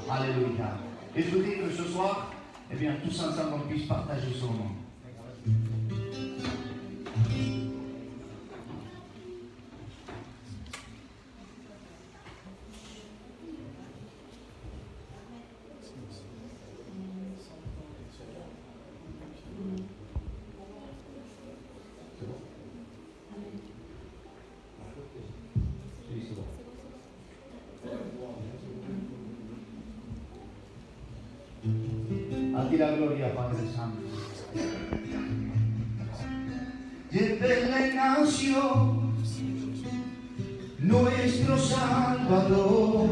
Alléluia. Et je voudrais que ce soir, eh bien, tous ensemble, on puisse partager son nom. A ti la gloria, Padre Santo. Y en Belén nació nuestro Salvador.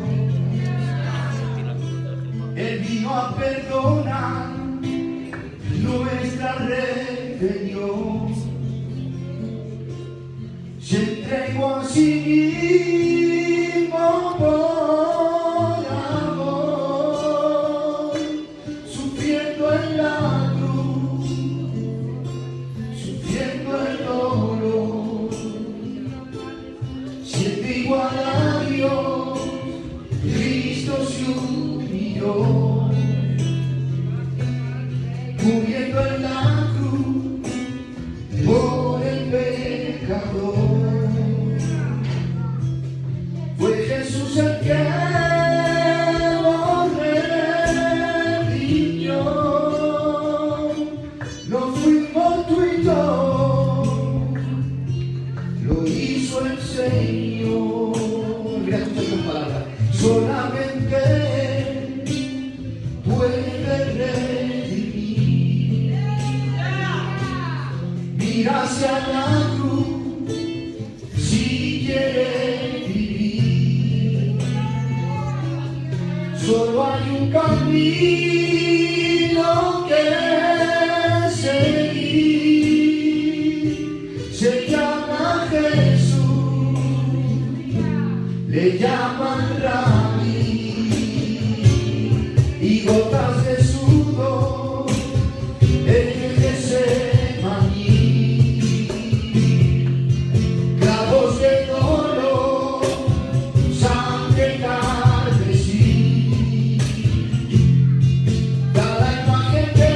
Él vino a perdonar nuestra rebelión. Se entregó a sí mismo por amor, sufriendo en la cruz, sufriendo el dolor. Siendo igual a Dios, Cristo se humilló, muriendo en la cruz por el pecador. Fue Jesús el que lo redimió. No fuimos tú y yo, lo hizo el Señor. Mira, escucha tus palabras. Solamente Él puede redimir. Mira hacia la cruz si quieres vivir. Solo hay un camino que seguir. Se llama Jesús, le llaman Rabí, y gotas de sudor en el Getsemaní, clavos de dolor, sangre carmesí, da la imagen de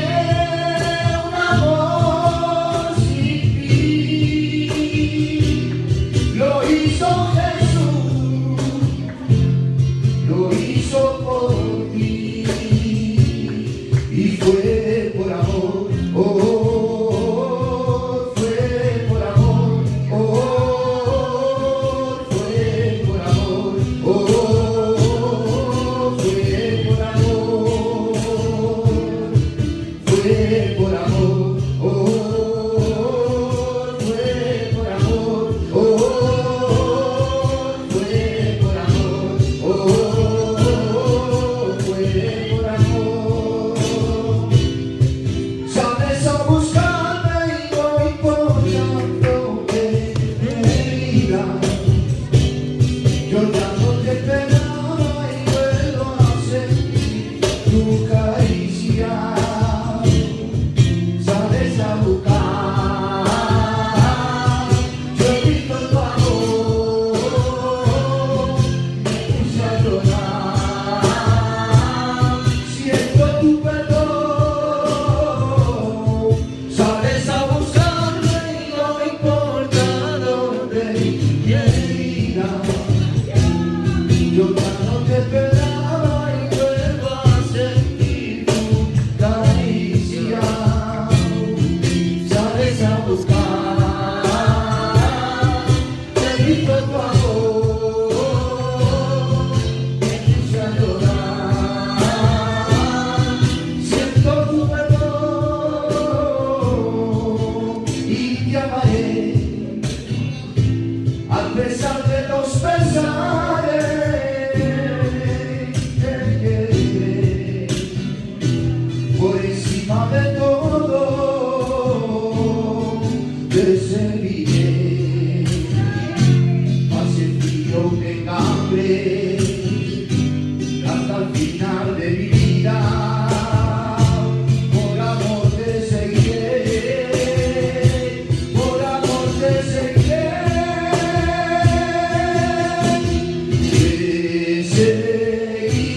un amor sin fin. Lo hizo Jesús, lo hizo por ti, y fue por amor. Oh, fue por amor. Oh, fue por amor. Oh, fue por amor. Fue por amor. Oh, fue por amor. Oh, fue por amor. Oh, fue por amor. Sales a buscarme y voy poniéndote herida. Yo ya no te esperaba y vuelvo a sentir tu caricia. Sales a buscar, yo he visto tu amor, me puse a llorar, siento tu perdón. Sales a buscarme y no me importa dónde mi herida. Yo ya no te esperaba y vuelvo a sentir tu caricia. Sales a buscar, te he visto tu amor, me puse a llorar, siento tu perdón y te amaré a pesar de los pesares. Por encima de todo te serviré. Hace frío, tenga hambre, hasta el final de mi vida. Por amor te seguiré, por amor te seguiré. Te seguiré.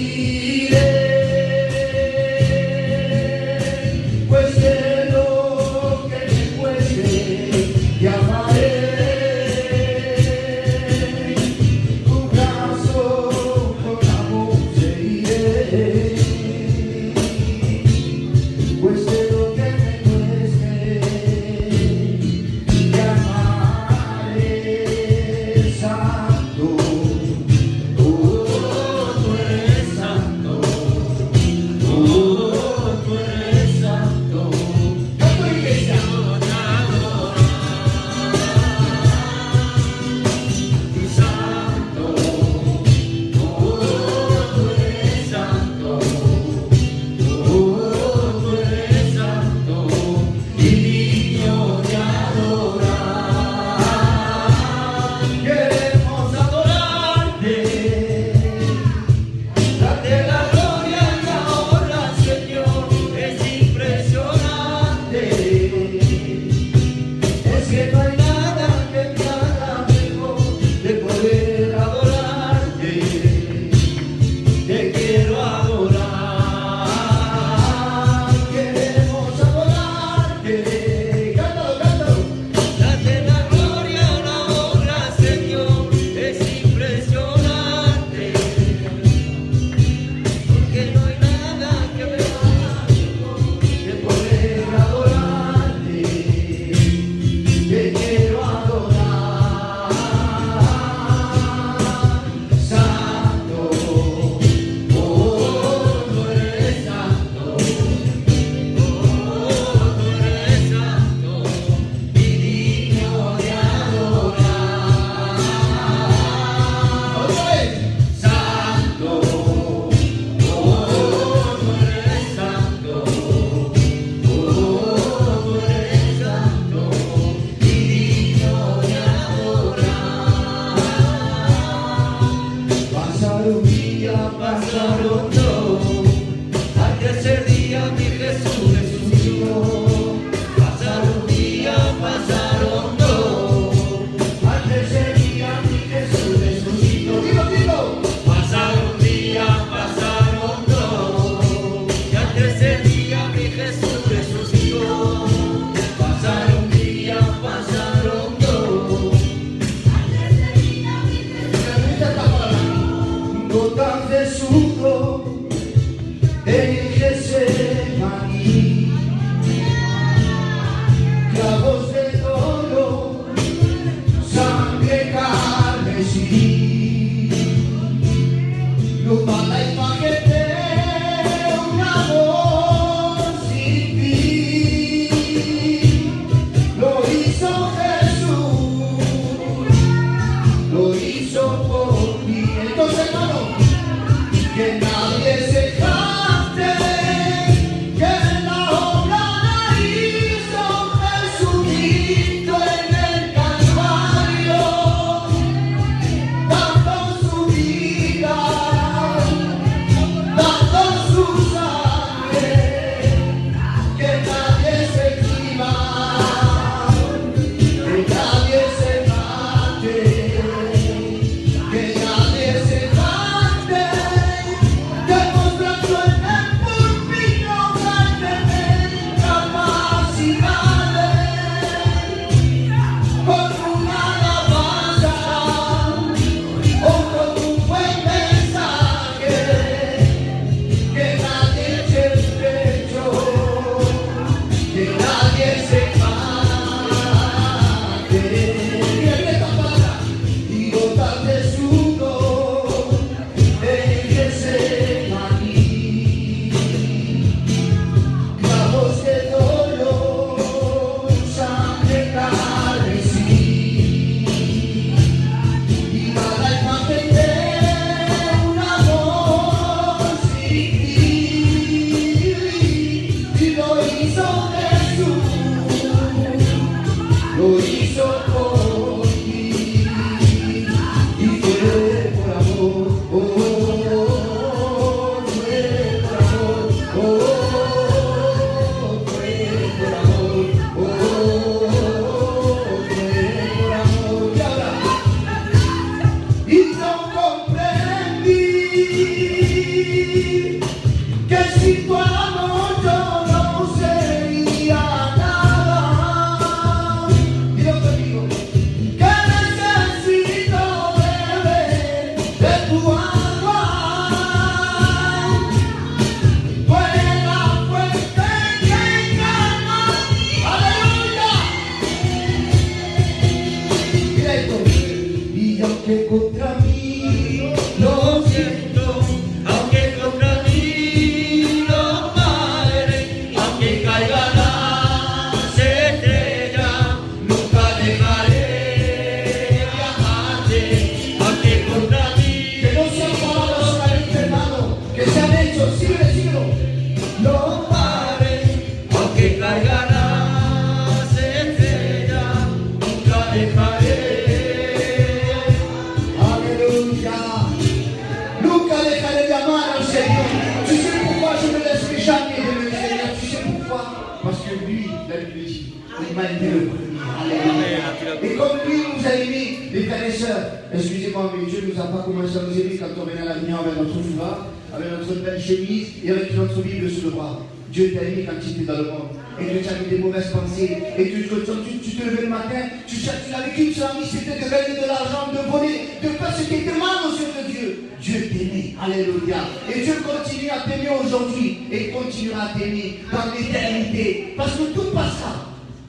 te quiero adorar, queremos adorarte. Cántalo, cántalo. Date la gloria, la honra, Señor, es impresionante, porque no hay nada que me De poder adorarte, te quiero adorar, santo, tú eres santo, tú eres santo, y digno de adorar. Otra vez, santo, tú eres santo. Tú eres santo y digno de adorar. Pasaron días, pasaron dos, al tercer día mi Jesús resucitó. pasaron días, pasaron dos. Al tercer día mi Jesús resucitó. Dilo, dilo. Pasaron días, pasaron dos, y al tercer día mi Jesús resucitó. Pasaron días, pasaron dos. Gotas de sudor en Getsemaní, clavos de dolor, sangre carmesí, no la imagen de un amor sin fin. Lo hizo Jesús, lo hizo por mí. Entonces, hermano, que nadie se jacte, que la obra la hizo Jesucristo en el Calvario, dando su vida, dando su sangre, que nadie se esquiva, que nadie se mate, que nadie se mate, demostrando en el púlpito grandemente capacidades, con una alabanza o con un buen mensaje, que nadie eche el pecho, que nadie se mate. Mira esta palabra, y gotas de sudor en Getsemaní, clavos de dolor, sangre carmesí, y la imagen de un amor sin fin. Y lo hizo Jesús, lo hizo por ti, y fue por amor, fue por amor, fue por amor, fue por amor. Y ahora, y no comprendí que sin tu amor yo no sería nada. Dilo conmigo, que necesito beber de tu agua. Tú eres la fuente que calma. ¡Aleluya! Mira esto. Y aunque contra mí Lo siento, aunque contra mí no pare, aunque caigan las estrellas, nunca dejaré de amarte. Aunque contra mí que no sean palabras solamente, hermano, que sean hechos. Síguele, síguelo. No pare, aunque caigan las estrellas, nunca dejaré. Alléluia. Nunca dejaré de amar au Seigneur. Tu sais pourquoi je ne laisserai jamais de le Seigneur? Tu sais pourquoi? Parce que lui, il a eu plaisir. Il m'a aimé le premier. Alléluia. Et comme lui nous a aimés, les frères et sœurs, excusez-moi, mais Dieu ne nous a pas commencé à nous aimer quand on venait à la lumière avec notre foi. avec notre belle chemise et avec notre Bible sous le bras. Dieu t'a aimé quand tu étais dans le monde. Et que tu avais des mauvaises pensées. Et que tu te levais le matin, tu n'avais qu'une seule envie, c'était de gagner de l'argent, de voler, de faire ce qui était mal aux yeux de Dieu. Dieu t'aimait. Alléluia. Et Dieu continue à t'aimer aujourd'hui. Et continuera à t'aimer dans l'éternité. Parce que tout passera.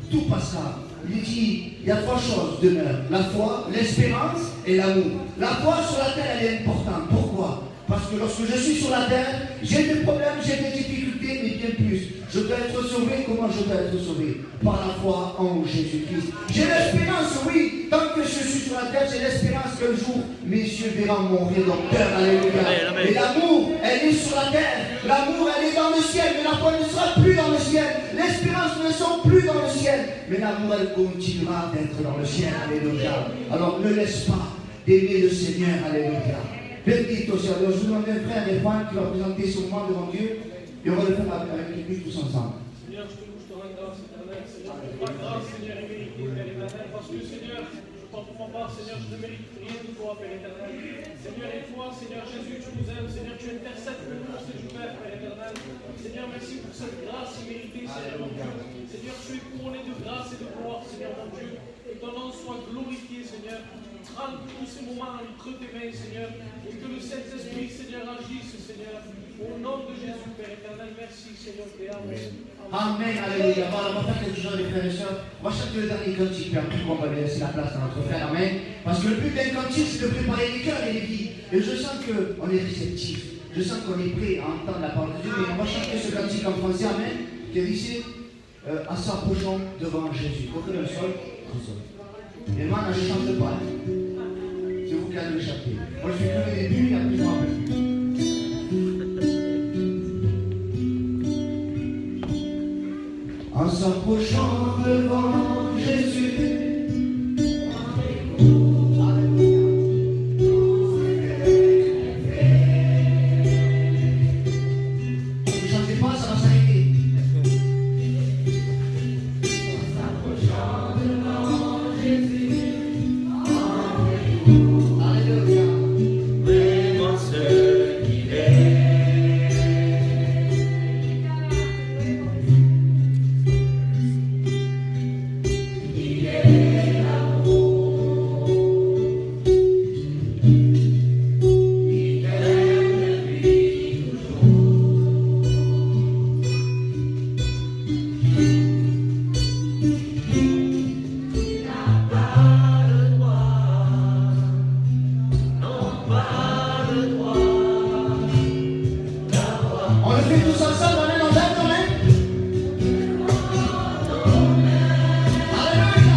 Tout passera. Il dit, il y a 3 choses demeurent. La foi, l'espérance et l'amour. La foi sur la terre, elle est importante. Pourquoi? Parce que lorsque je suis sur la terre, j'ai des problèmes, j'ai des difficultés, mais bien plus. Je dois être sauvé. Comment je dois être sauvé? Par la foi en Jésus-Christ. J'ai l'espérance, oui. Tant que je suis sur la terre, j'ai l'espérance qu'un jour, mes yeux verront mon rédempteur. Alléluia. Amen. Et l'amour, elle est sur la terre. L'amour, elle est dans le ciel. Mais la foi ne sera plus dans le ciel. L'espérance ne sont plus dans le ciel. Mais l'amour, elle continuera d'être dans le ciel. Alléluia. Alors ne laisse pas d'aimer le Seigneur. Alléluia. Bendito Seigneur. Alors, je vous demande un frère et Juan qui va présenter son moment devant Dieu. Et on va le faire avec l'Église tous ensemble. Seigneur, je te loue, je te rends grâce éternelle. Seigneur, je te rends grâce, Seigneur, et mérité, Père éternel. Parce que, Seigneur, je t'en pour ma part, Seigneur, je ne mérite rien de toi, Père éternel. Seigneur, et toi, Seigneur Jésus, tu nous aimes. Seigneur, tu intercèdes pour nous, c'est du Père, Père éternel. Seigneur, merci pour cette grâce imméritée, Seigneur, mon Dieu. Seigneur, tu es couronné de grâce et de gloire, Seigneur, mon Dieu. Que ton nom soit glorifié, Seigneur. Prends tous ces moments entre tes mains, Seigneur. Et que le Saint-Esprit, Seigneur, agisse, Seigneur. Au nom de Jésus, Père éternel, merci, Seigneur, et Amen. Amen, alléluia. Voilà, on va faire quelque chose, les frères et sœurs. On va chanter le dernier cantique, puis après, on va laisser la place à notre frère. Amen. Parce que le but d'un cantique, c'est de préparer les cœurs et les vies. Et je sens qu'on est réceptif. Je sens qu'on est prêt à entendre la parole de Dieu. Et on va chanter ce cantique en français, Amen, qui est ici, en s'approchant devant Jésus. Pour que le sol résonne. Et moi, je ne chante pas. C'est vous qui allez le chanter. Moi, je fais que le début, et après, je m'en rappelle plus. En s'approchant devant Jésus. Ne chantez pas, ça va s'arrêter. En s'approchant devant Jésus. Alléluia. Vraiment ce qu'il est. On le fait tous ensemble, on est dans un domaine. Alléluia.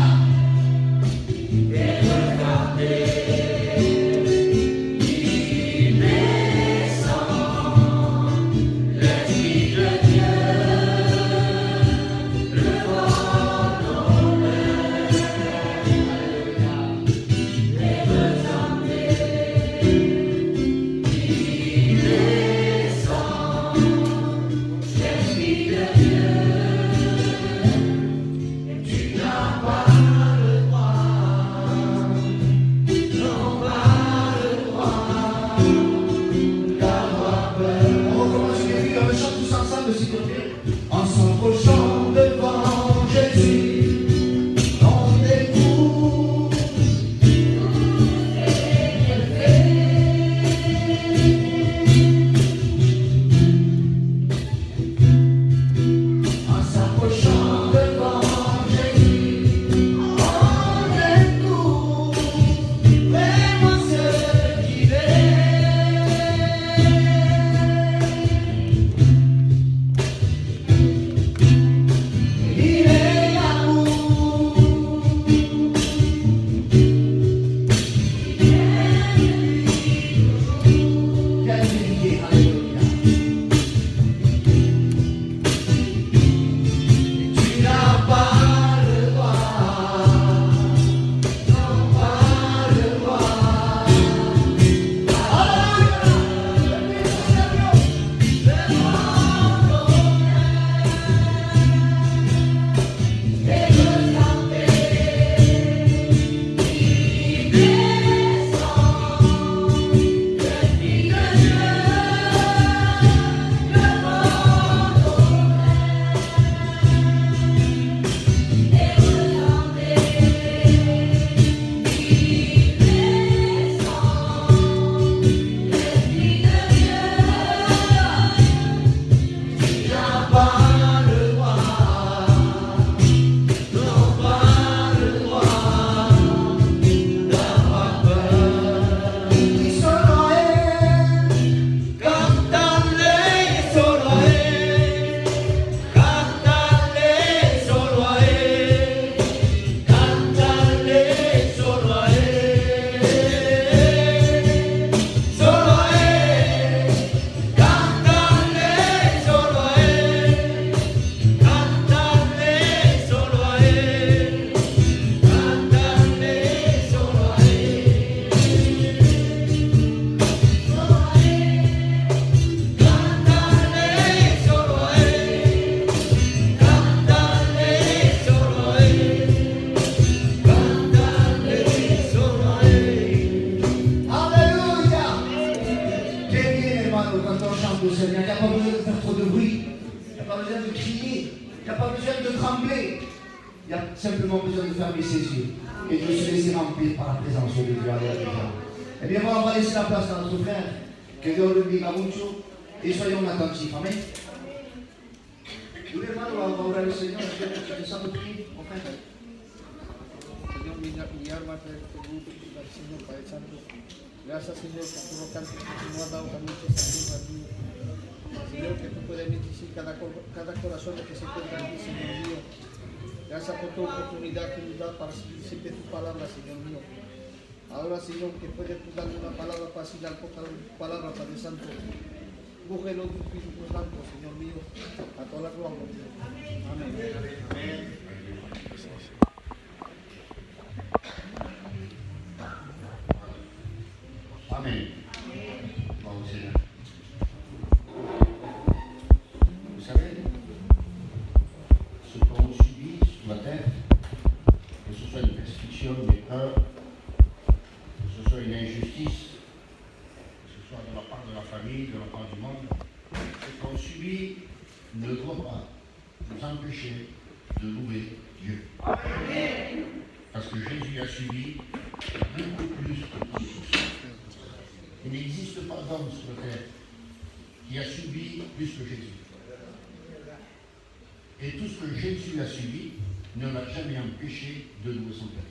On recommence le début, on le chante tous ensemble, s'il te plaît. En s'approchant devant Jésus, on découvre. En s'approchant devant Jésus, on découvre vraiment ce qu'il est. au Seigneur. Il n'y a pas besoin de faire trop de bruit. Il n'y a pas besoin de crier. Il n'y a pas besoin de trembler. Il y a simplement besoin de fermer ses yeux et de se laisser remplir par la présence de Dieu. Alléluia. Eh bien, on va laisser la place à notre frère. Que Dieu le bendiga mucho. Et soyons attentifs. Amen. Tous les mois, on va ouvrir le Seigneur. Je vais descendre de prier, mon frère. Señor, mi alma te glorifica al Señor, Padre Santo. Gracias, Señor, que tú nos has dado también esta luz a mí. Señor, que tú puedes bendecir cada corazón que se encuentra aquí, Señor mío. Gracias por tu oportunidad que nos da para decirte tu palabra, Señor mío. Ahora, Señor, que puedes tú darle una palabra para decir tu palabra, Padre Santo. Cógelo tu Espíritu Santo, Señor mío, a toda la gloria. Amén. Amen. Bon, Seigneur. Vous savez, ce qu'on subit sur la terre, que ce soit une persécution, une épreuve, que ce soit une injustice, que ce soit de la part de la famille, de la part du monde, ce qu'on subit ne doit pas nous empêcher de louer Dieu. Parce que Jésus a subi beaucoup plus que tout ceci. Il n'existe pas d'homme sur la terre qui a subi plus que Jésus. Et tout ce que Jésus a subi ne l'a jamais empêché de louer son Père.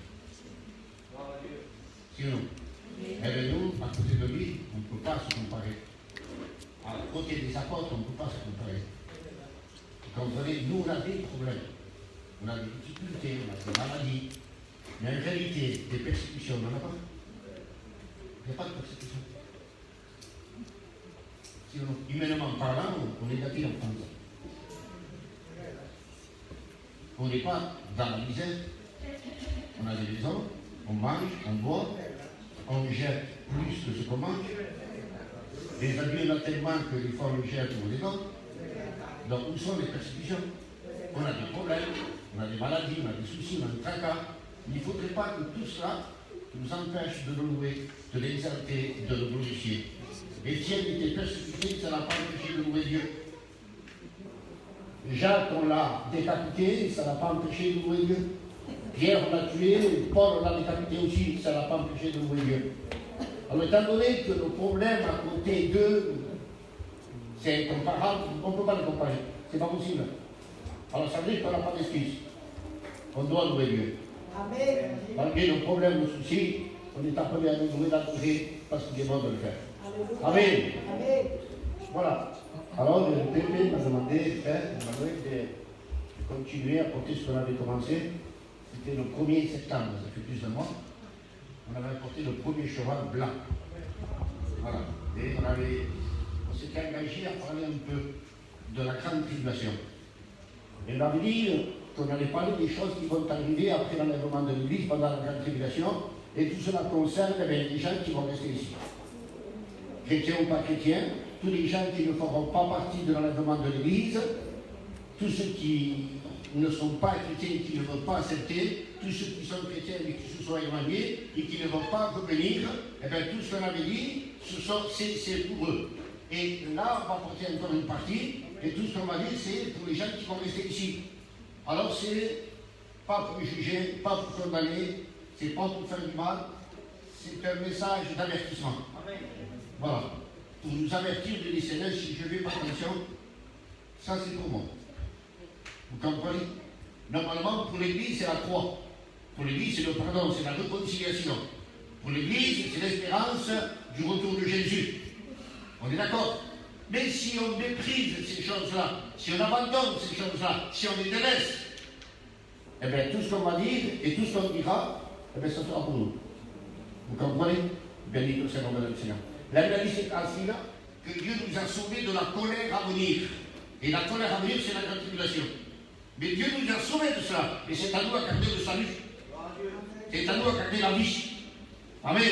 Sinon, eh bien nous, à côté de lui, on ne peut pas se comparer. À côté des apôtres, on ne peut pas se comparer. Vous comprenez, nous on a des problèmes, on a des difficultés, on a des maladies, mais en réalité, des persécutions, on n'en a pas. Il n'y a pas de persécution. Humainement parlant, on est gâté en France. On n'est pas dans la misère. On a des maisons, on mange, on boit, on jette plus que ce qu'on mange. Les adultes ont tellement que les femmes jettent ou les autres. Donc où sont les persécutions? On a des problèmes, on a des maladies, on a des soucis, on a des tracas. Il ne faudrait pas que tout cela nous empêche de nous louer, de l'exalter, de le glorifier. Étienne était persécuté, ça n'a pas empêché de louer Dieu. Jacques, on l'a décapité, ça n'a pas empêché de louer Dieu. Pierre, on l'a tué, Paul, on l'a décapité aussi, ça n'a pas empêché de louer Dieu. Alors, étant donné que nos problèmes à côté d'eux, c'est incomparable, on ne peut pas les comparer. C'est pas possible. Alors, ça veut dire qu'on n'a pas d'excuse. On doit louer Dieu. Amen. Malgré nos problèmes, nos soucis, on est appelé à nous louer, l'adorer, parce qu'il est bon de le faire. Amen. Amen. Voilà. Alors, le Pépé m'a demandé, frère Emmanuel, de continuer à porter ce qu'on avait commencé. C'était le 1er septembre, ça fait plus de mois. On avait apporté le premier cheval blanc. Voilà. Et on s'était engagé à parler un peu de la grande tribulation. Et on avait dit qu'on allait parler des choses qui vont arriver après l'enlèvement de l'Église pendant la grande tribulation. Et tout cela concerne les gens qui vont rester ici. Chrétiens ou pas chrétiens, tous les gens qui ne feront pas partie de l'enlèvement de l'Église, tous ceux qui ne sont pas chrétiens et qui ne veulent pas accepter, tous ceux qui sont chrétiens mais qui se sont éloignés et qui ne vont pas revenir, eh bien tout ce qu'on avait dit, c'est pour eux. Et là, on va porter encore une partie, et tout ce qu'on va dire, c'est pour les gens qui vont rester ici. Alors c'est pas pour juger, pas pour condamner, c'est pas pour faire du mal, c'est un message d'avertissement. Voilà. Pour nous avertir de les Seigneur, si je fais pas attention, ça c'est pour moi. Vous comprenez? Normalement, pour l'Église, c'est la croix. Pour l'Église, c'est le pardon, c'est la réconciliation. Pour l'Église, c'est l'espérance du retour de Jésus. On est d'accord? Mais si on méprise ces choses-là, si on abandonne ces choses-là, si on les délaisse, eh bien tout ce qu'on va dire et tout ce qu'on dira, eh bien ça sera pour nous. Vous comprenez? Béni soit le nom du Seigneur. La Bible dit c'est ainsi là que Dieu nous a sauvés de la colère à venir. Et la colère à venir, c'est la grande tribulation. Mais Dieu nous a sauvés de cela. Et c'est à nous à garder le salut. C'est à nous à garder la vie. Amen.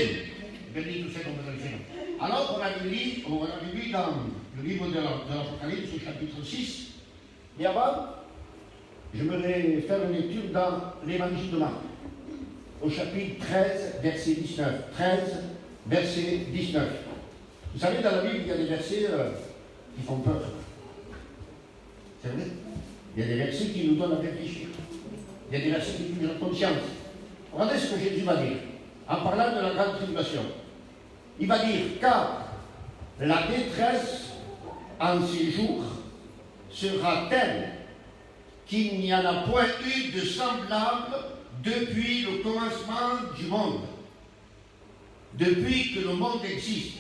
Béni soit le nom du Seigneur. Alors, on avait lu dans le livre de l'Apocalypse, au chapitre 6. Et avant, je voudrais faire une lecture dans l'évangile de Marc, au chapitre 13, verset 19. 13, verset 19. Vous savez, dans la Bible, il y a des versets qui font peur. C'est vrai. Il y a des versets qui nous donnent à réfléchir. Il y a des versets qui nous donnent conscience. Regardez ce que Jésus va dire en parlant de la grande tribulation. Il va dire, car la détresse en ces jours sera telle qu'il n'y en a point eu de semblable depuis le commencement du monde. Depuis que le monde existe,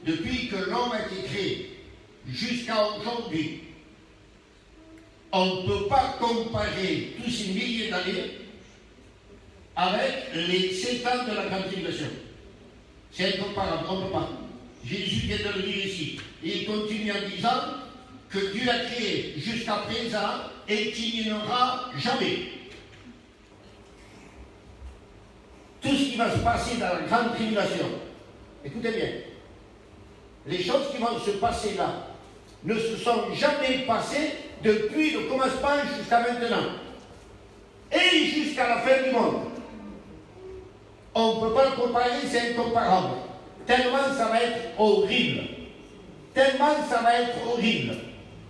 depuis que l'homme a été créé, jusqu'à aujourd'hui. On ne peut pas comparer tous ces milliers d'années avec les 7 ans de la grande tribulation. C'est incomparable, on ne peut pas. Jésus vient de le dire ici. Et il continue en disant que Dieu a créé jusqu'à présent et qu'il n'y en aura jamais. Tout ce qui va se passer dans la grande tribulation, écoutez bien, les choses qui vont se passer là ne se sont jamais passées depuis le commencement jusqu'à maintenant et jusqu'à la fin du monde. On ne peut pas le comparer, c'est incomparable. Tellement ça va être horrible. Tellement ça va être horrible.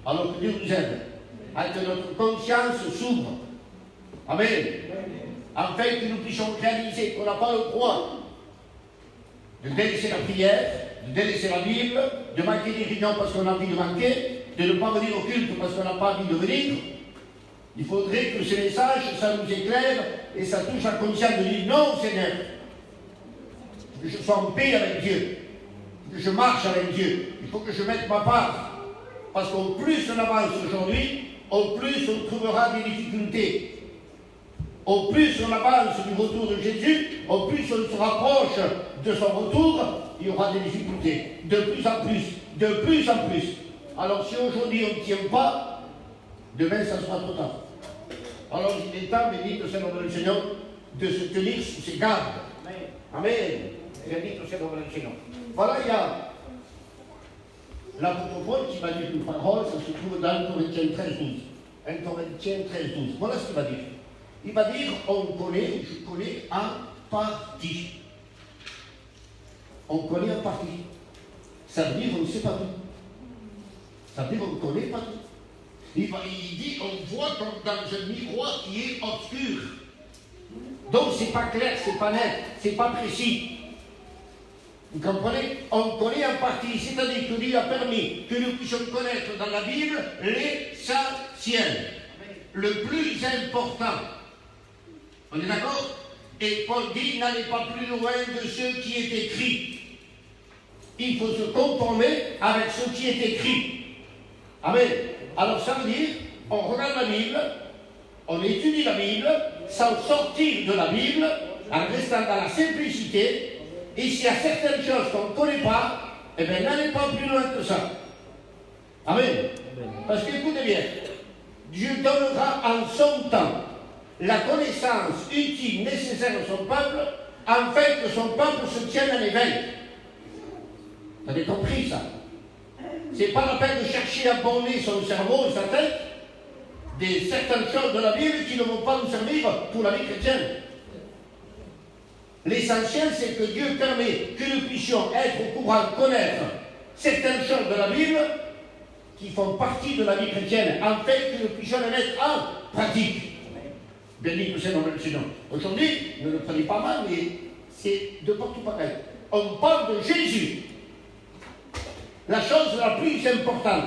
Alors que Dieu nous aide à que notre conscience s'ouvre. Amen. Afin que nous puissions réaliser qu'on n'a pas le droit de délaisser la prière, de délaisser la Bible, de manquer des réunions parce qu'on a envie de manquer, de ne pas venir au culte parce qu'on n'a pas envie de venir. Il faudrait que ce message, ça nous éclaire et ça touche la conscience de dire non, Seigneur. Il faut que je sois en paix avec Dieu. Il faut que je marche avec Dieu. Il faut que je mette ma part. Parce qu'au plus on avance aujourd'hui, au plus on trouvera des difficultés. Au plus on avance du retour de Jésus, au plus on se rapproche de son retour, il y aura des difficultés. De plus en plus, de plus en plus. Alors si aujourd'hui on ne tient pas, demain ça sera trop tard. Alors il est temps, béni le Seigneur du Seigneur, de se tenir sous ses gardes. Amen. Béni le Seigneur du Seigneur. Voilà, il y a l'apôtre Paul qui va dire une parole, ça se trouve dans 1 Corinthiens 13:12. 1 Corinthiens 13:12. Voilà ce qu'il va dire. Il va dire, on connaît, je connais en partie. On connaît en partie. Ça veut dire on ne sait pas tout. Ça veut dire on ne connaît pas tout. Il dit, on voit comme dans un miroir qui est obscur. Donc c'est pas clair, c'est pas net, c'est pas précis. Vous comprenez? On connaît en partie, c'est-à-dire que Dieu a permis que nous puissions connaître dans la Bible l'essentiel, le plus important. On est d'accord? Et Paul dit, n'allez pas plus loin de ce qui est écrit. Il faut se conformer avec ce qui est écrit. Amen. Alors ça veut dire, on regarde la Bible, on étudie la Bible, sans sortir de la Bible, en restant dans la simplicité, et s'il y a certaines choses qu'on ne connaît pas, eh bien n'allez pas plus loin que ça. Amen. Parce qu'écoutez bien, Dieu donnera en son temps la connaissance utile, nécessaire à son peuple, afin que son peuple se tienne à l'éveil. Vous avez compris ça? C'est pas la peine de chercher à borner son cerveau et sa tête des certaines choses de la Bible qui ne vont pas nous servir pour la vie chrétienne. L'essentiel, c'est que Dieu permet que nous puissions être au courant, connaître certaines choses de la Bible qui font partie de la vie chrétienne, afin que nous puissions les mettre en pratique. Béni le Seigneur, le Seigneur. Aujourd'hui, ne le prenez pas mal, mais c'est de partout pareil. On parle de Jésus. La chose la plus importante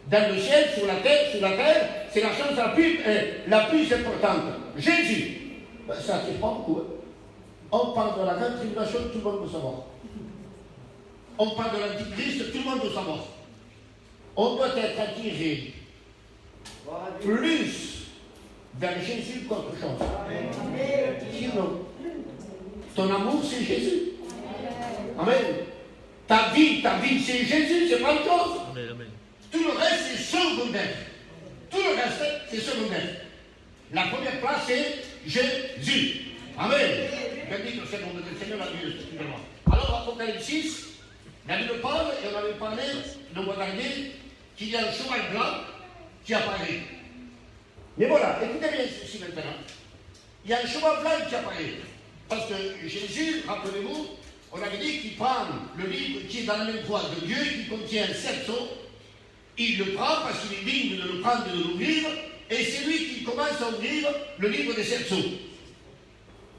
dans le ciel, sur la terre, c'est la chose la plus importante. Jésus. Ça c'est pas beaucoup. Hein? On parle de la grande tribulation, tout le monde veut savoir. On parle de l'Antichrist, tout le monde veut savoir. On doit être attiré plus vers Jésus qu'autre chose. Sinon, ton amour, c'est Jésus. Amen. Ta vie, c'est Jésus, c'est pas autre chose. Amen. Tout le reste, c'est secondaire. Tout le reste, c'est secondaire. La première place, c'est Jésus. Amen. Béni le Seigneur, le Seigneur l'a dit spécifiquement. Alors, Apocalypse 6, la Bible parle, et on avait parlé le mois dernier, qu'il y a un cheval blanc qui apparaît. Mais voilà, écoutez bien ceci maintenant. Il y a un cheval blanc qui apparaît. Parce que Jésus, rappelez-vous, on avait dit qu'il prend le livre qui est dans la même boîte de Dieu, qui contient 7 sceaux, il le prend parce qu'il est digne de le prendre et de l'ouvrir, et c'est lui qui commence à ouvrir le livre des 7 sceaux.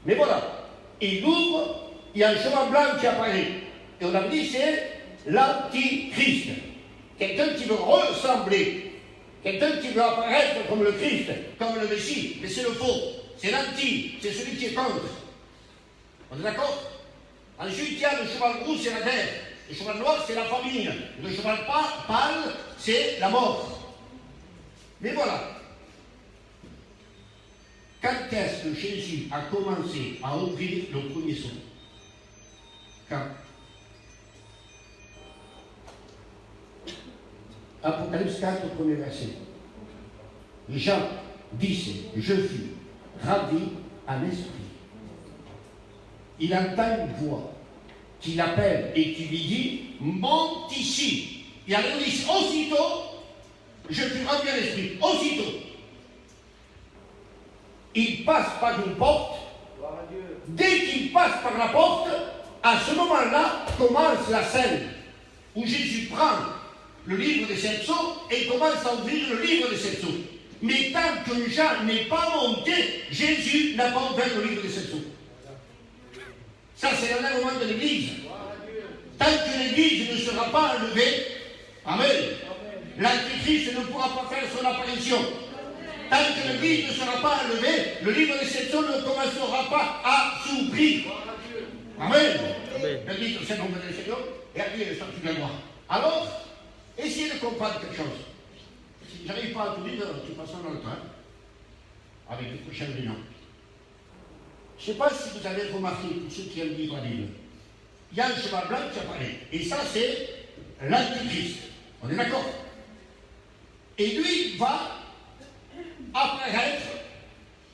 Mais voilà, il ouvre, il y a un cheval blanc qui apparaît. Et on a dit c'est l'Antichrist. Quelqu'un qui veut ressembler, quelqu'un qui veut apparaître comme le Christ, comme le Messie, mais c'est le faux, c'est l'anti, c'est celui qui est contre. On est d'accord? Ensuite, il y a le cheval roux, c'est la guerre. Le cheval noir, c'est la famine. Le cheval pâle, c'est la mort. Mais voilà. Quand est-ce que Jésus a commencé à ouvrir le premier sceau? Quand? Apocalypse 4, premier verset. Jean 10, je fus ravi en esprit. Il entend une voix qui l'appelle et qui lui dit monte ici. Et alors il dit aussitôt, je fus ravi en esprit. Aussitôt. Il passe par une porte. Dès qu'il passe par la porte, à ce moment-là commence la scène où Jésus prend le livre des 7 sceaux et commence à ouvrir le livre des 7 sceaux. Mais tant que Jean n'est pas monté, Jésus n'a pas ouvert le livre des 7 sceaux. Ça, c'est l'enlèvement de l'Église. Tant que l'Église ne sera pas enlevée, amen, l'Antichrist ne pourra pas faire son apparition. Tant que l'Église ne sera pas enlevée, le livre des 7 sceaux ne commencera pas à s'ouvrir. Amen. L'Église, c'est le nom de Seigneur, et après le statut de la loi. Alors, essayez de comprendre quelque chose. Si je n'arrive pas à tout dire, de toute façon, dans le temps, avec les prochaines réunions. Je ne sais pas si vous avez remarqué, pour ceux qui aiment lire la Bible, il y a un cheval blanc qui apparaît. Et ça, c'est l'Antichrist. On est d'accord? Et lui va apparaître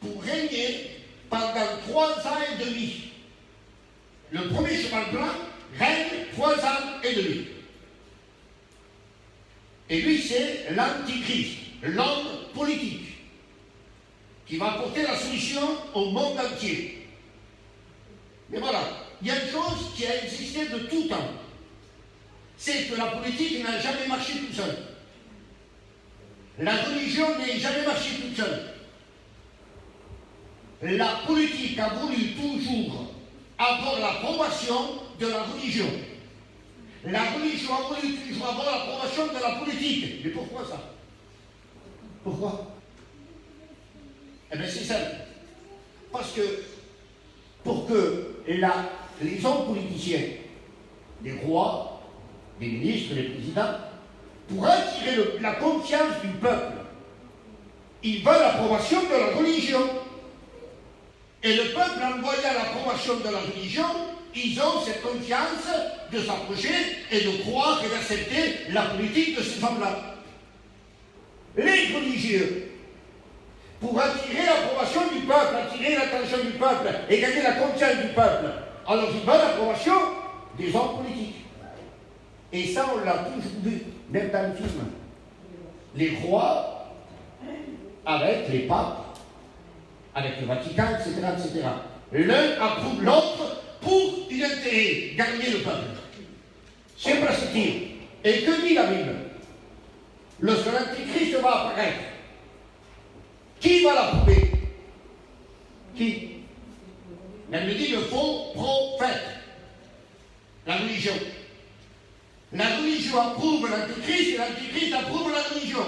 pour régner pendant 3 ans et demi. Le premier cheval blanc règne 3 ans et demi. Et lui, c'est l'Antichrist, l'homme politique, qui va apporter la solution au monde entier. Mais voilà, il y a une chose qui a existé de tout temps. C'est que la politique n'a jamais marché toute seule. La religion n'est jamais marchée toute seule. La politique a voulu toujours avoir l'approbation de la religion. La religion a voulu toujours avoir l'approbation de la politique. Mais pourquoi ça? Pourquoi? Eh bien c'est simple. Parce que pour que les hommes politiciens, les rois, les ministres, les présidents, pour attirer la confiance du peuple, ils veulent l'approbation de la religion. Et le peuple, en voyant l'approbation de la religion, ils ont cette confiance de s'approcher et de croire et d'accepter la politique de ces hommes-là. Les religieux, pour attirer l'approbation du peuple, attirer l'attention du peuple et gagner la confiance du peuple, alors ils veulent l'approbation des hommes politiques. Et ça, on l'a toujours vu, même dans le film. Les rois, avec les papes, avec le Vatican, etc., etc. L'un approuve l'autre pour une intérêt, gagner le peuple. C'est presque dire. Et que dit la Bible? Lorsque l'Antichrist va apparaître, qui va l'approuver? Qui? Elle me dit le faux prophète. La religion. La religion approuve l'Antichrist et l'Antichrist approuve la religion.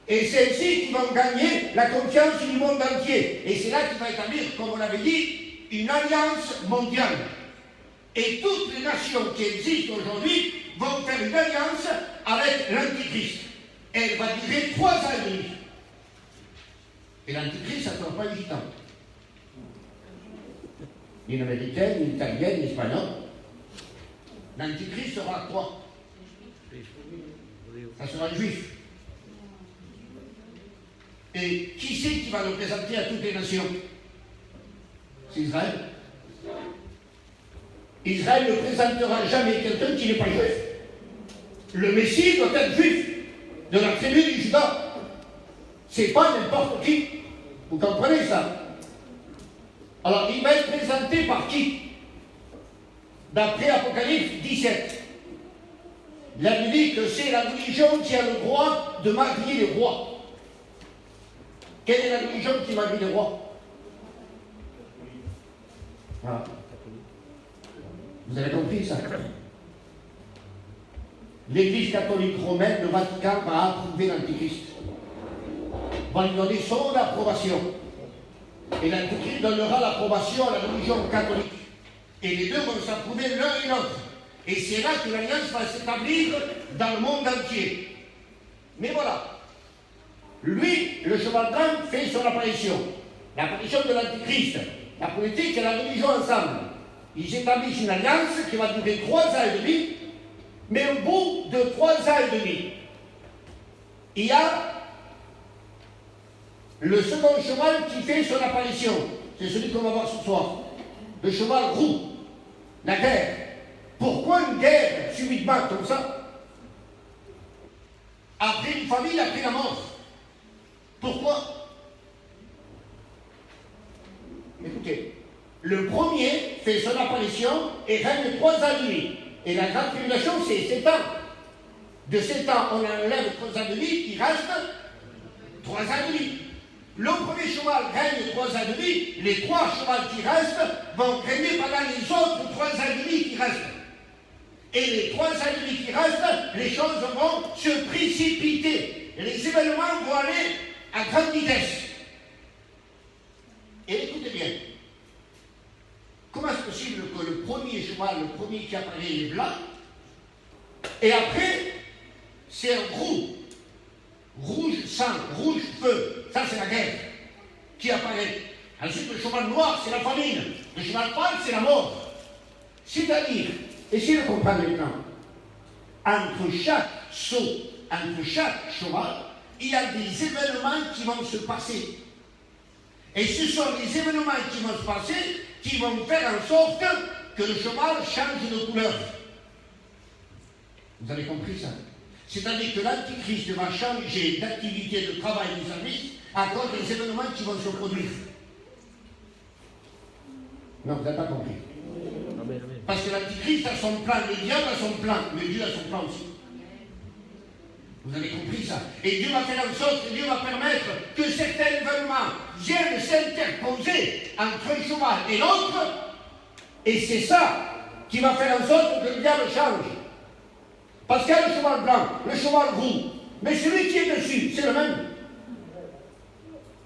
Et c'est ainsi qu'ils vont gagner la confiance du monde entier. Et c'est là qu'il va établir, comme on l'avait dit, une alliance mondiale. Et toutes les nations qui existent aujourd'hui vont faire une alliance avec l'Antichrist. Elle va durer 3 ans et demi. Et l'Antichrist, ça ne sera pas hésitant. Ni une américaine, ni une italienne, ni une espagnole. L'Antichrist sera quoi? Ça sera un juif. Et qui c'est qui va le présenter à toutes les nations? C'est Israël. Israël ne présentera jamais quelqu'un qui n'est pas juif. Le Messie doit être juif, de la tribu du Juda. C'est pas n'importe qui. Vous comprenez ça? Alors, il va être présenté par qui? D'après Apocalypse 17. La Bible dit que c'est la religion qui a le droit de marier les rois. Quelle est la religion qui marie les rois? Voilà. Vous avez compris ça? L'Église catholique romaine, le Vatican, va approuver l'Antichrist. Va lui donner son approbation. Et l'Antichrist donnera l'approbation à la religion catholique. Et les deux vont s'approuver l'un et l'autre. Et c'est là que l'alliance va s'établir dans le monde entier. Mais voilà. Lui, le cheval blanc, fait son apparition. L'apparition de l'Antichrist. La politique et la religion ensemble. Ils établissent une alliance qui va durer 3 ans et demi. Mais au bout de 3 ans et demi, il y a le second cheval qui fait son apparition. C'est celui qu'on va voir ce soir. Le cheval roux. La guerre. Pourquoi une guerre subitement comme ça? Après une famille, après la mort. Pourquoi? Écoutez, le premier fait son apparition et règne 3 ans et demi. Et la grande tribulation, c'est 7 ans. De 7 ans, on enlève 3 ans et demi, il reste 3 ans et demi. Le premier cheval règne 3 ans et demi, les 3 chevaux qui restent vont régner pendant les autres 3 ans et demi qui restent. Et les 3 ans et demi qui restent, les choses vont se précipiter. Et les événements vont aller à grande vitesse. Et écoutez bien, comment est-ce possible que le premier cheval, le premier qui apparaît, est blanc, et après, c'est un roux, rouge sang, rouge feu, ça c'est la guerre qui apparaît. Ensuite, le cheval noir, c'est la famine, le cheval pâle, c'est la mort. C'est-à-dire, essayez de comprendre maintenant, entre chaque saut, entre chaque cheval, il y a des événements qui vont se passer. Et ce sont les événements qui vont se passer qui vont faire en sorte que le cheval change de couleur. Vous avez compris ça? C'est-à-dire que l'Antichrist va changer d'activité, de travail, de service à cause des événements qui vont se produire. Non, vous n'avez pas compris. Parce que l'Antichrist a son plan, le diable a son plan, mais Dieu a son plan aussi. Vous avez compris ça? Et Dieu va faire en sorte que Dieu va permettre que certains événements viennent s'interposer entre un cheval et l'autre, et c'est ça qui va faire en sorte que le diable change. Parce qu'il y a le cheval blanc, le cheval roux, mais celui qui est dessus, c'est le même.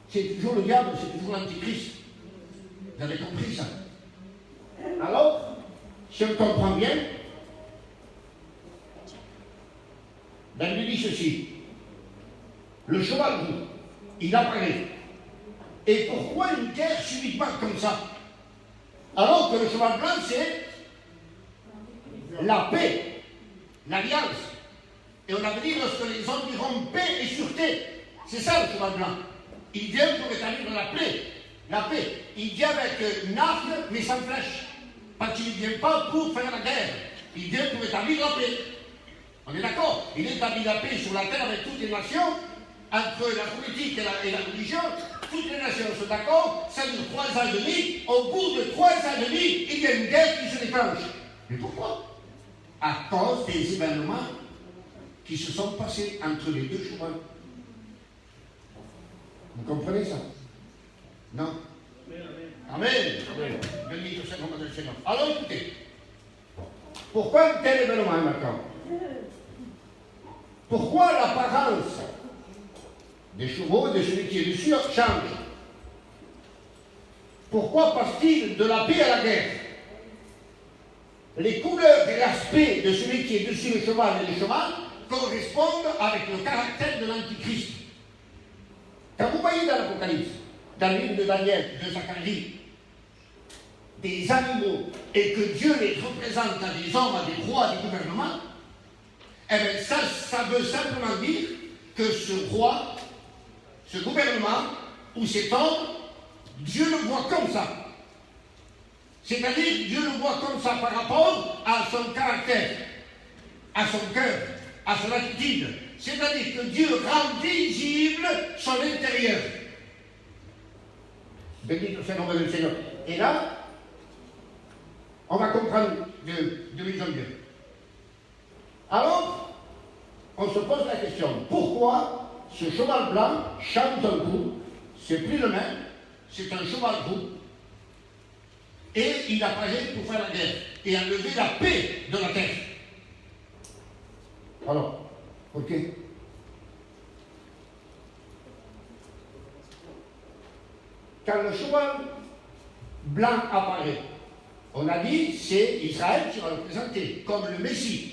C'est toujours le diable, c'est toujours l'Antichrist. Vous avez compris ça? Alors, si on comprend bien, la Bible dit ceci, le cheval roux, il apparaît. Et pourquoi une guerre subitement comme ça? Alors que le cheval blanc, c'est la paix, l'alliance. Et on avait dit, lorsque les hommes diront paix et sûreté, c'est ça le cheval blanc. Il vient pour établir la paix. Il vient avec une arme, mais sans flèche. Parce qu'il ne vient pas pour faire la guerre. Il vient pour établir la paix. On est d'accord? Il établit la paix sur la terre avec toutes les nations, entre la politique et la religion. Toutes les nations sont d'accord, ça dure 3 ans et demi. Au bout de 3 ans et demi, il y a une guerre qui se déclenche. Mais pourquoi? À cause des événements qui se sont passés entre les deux chemins. Vous comprenez ça? Non? Amen. Béni soit le nom du Seigneur. Alors écoutez, pourquoi un tel événement maintenant? Pourquoi l'apparence des chevaux et de celui qui est dessus change? Pourquoi passe-t-il de la paix à la guerre? Les couleurs et l'aspect de celui qui est dessus le cheval et le cheval correspondent avec le caractère de l'Antichrist. Quand vous voyez dans l'Apocalypse, dans le livre de Daniel, de Zacharie, des animaux et que Dieu les représente à des hommes, à des rois, à des gouvernements, eh bien ça veut simplement dire que ce roi, ce gouvernement ou cet homme, Dieu le voit comme ça. C'est-à-dire Dieu le voit comme ça par rapport à son caractère, à son cœur, à son attitude. C'est-à-dire que Dieu rend visible son intérieur. Béni soit le nom du Seigneur. Et là, on va comprendre de mieux en mieux. Alors, on se pose la question, pourquoi ce cheval blanc chante un coup, c'est plus le même, c'est un cheval roux, et il apparaît pour faire la guerre et enlever la paix de la terre. Alors, ok. Quand le cheval blanc apparaît, on a dit c'est Israël qui va le présenter comme le Messie.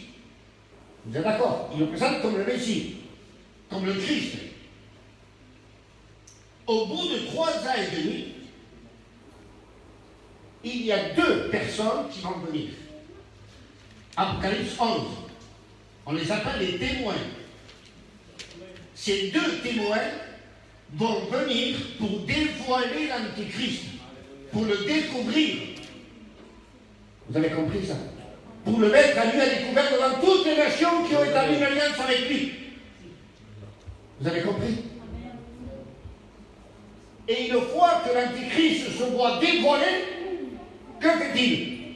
Vous êtes d'accord? Il le présente comme le Messie, comme le Christ. Au bout de 3 ans et demi, il y a 2 personnes qui vont venir. Apocalypse 11. On les appelle les témoins. Ces 2 témoins vont venir pour dévoiler l'Antichrist, pour le découvrir. Vous avez compris ça? Pour le mettre à nu à découvert devant toutes les nations qui ont établi une alliance avec lui. Vous avez compris? Et une fois que l'Antichrist se voit dévoilé, que fait-il?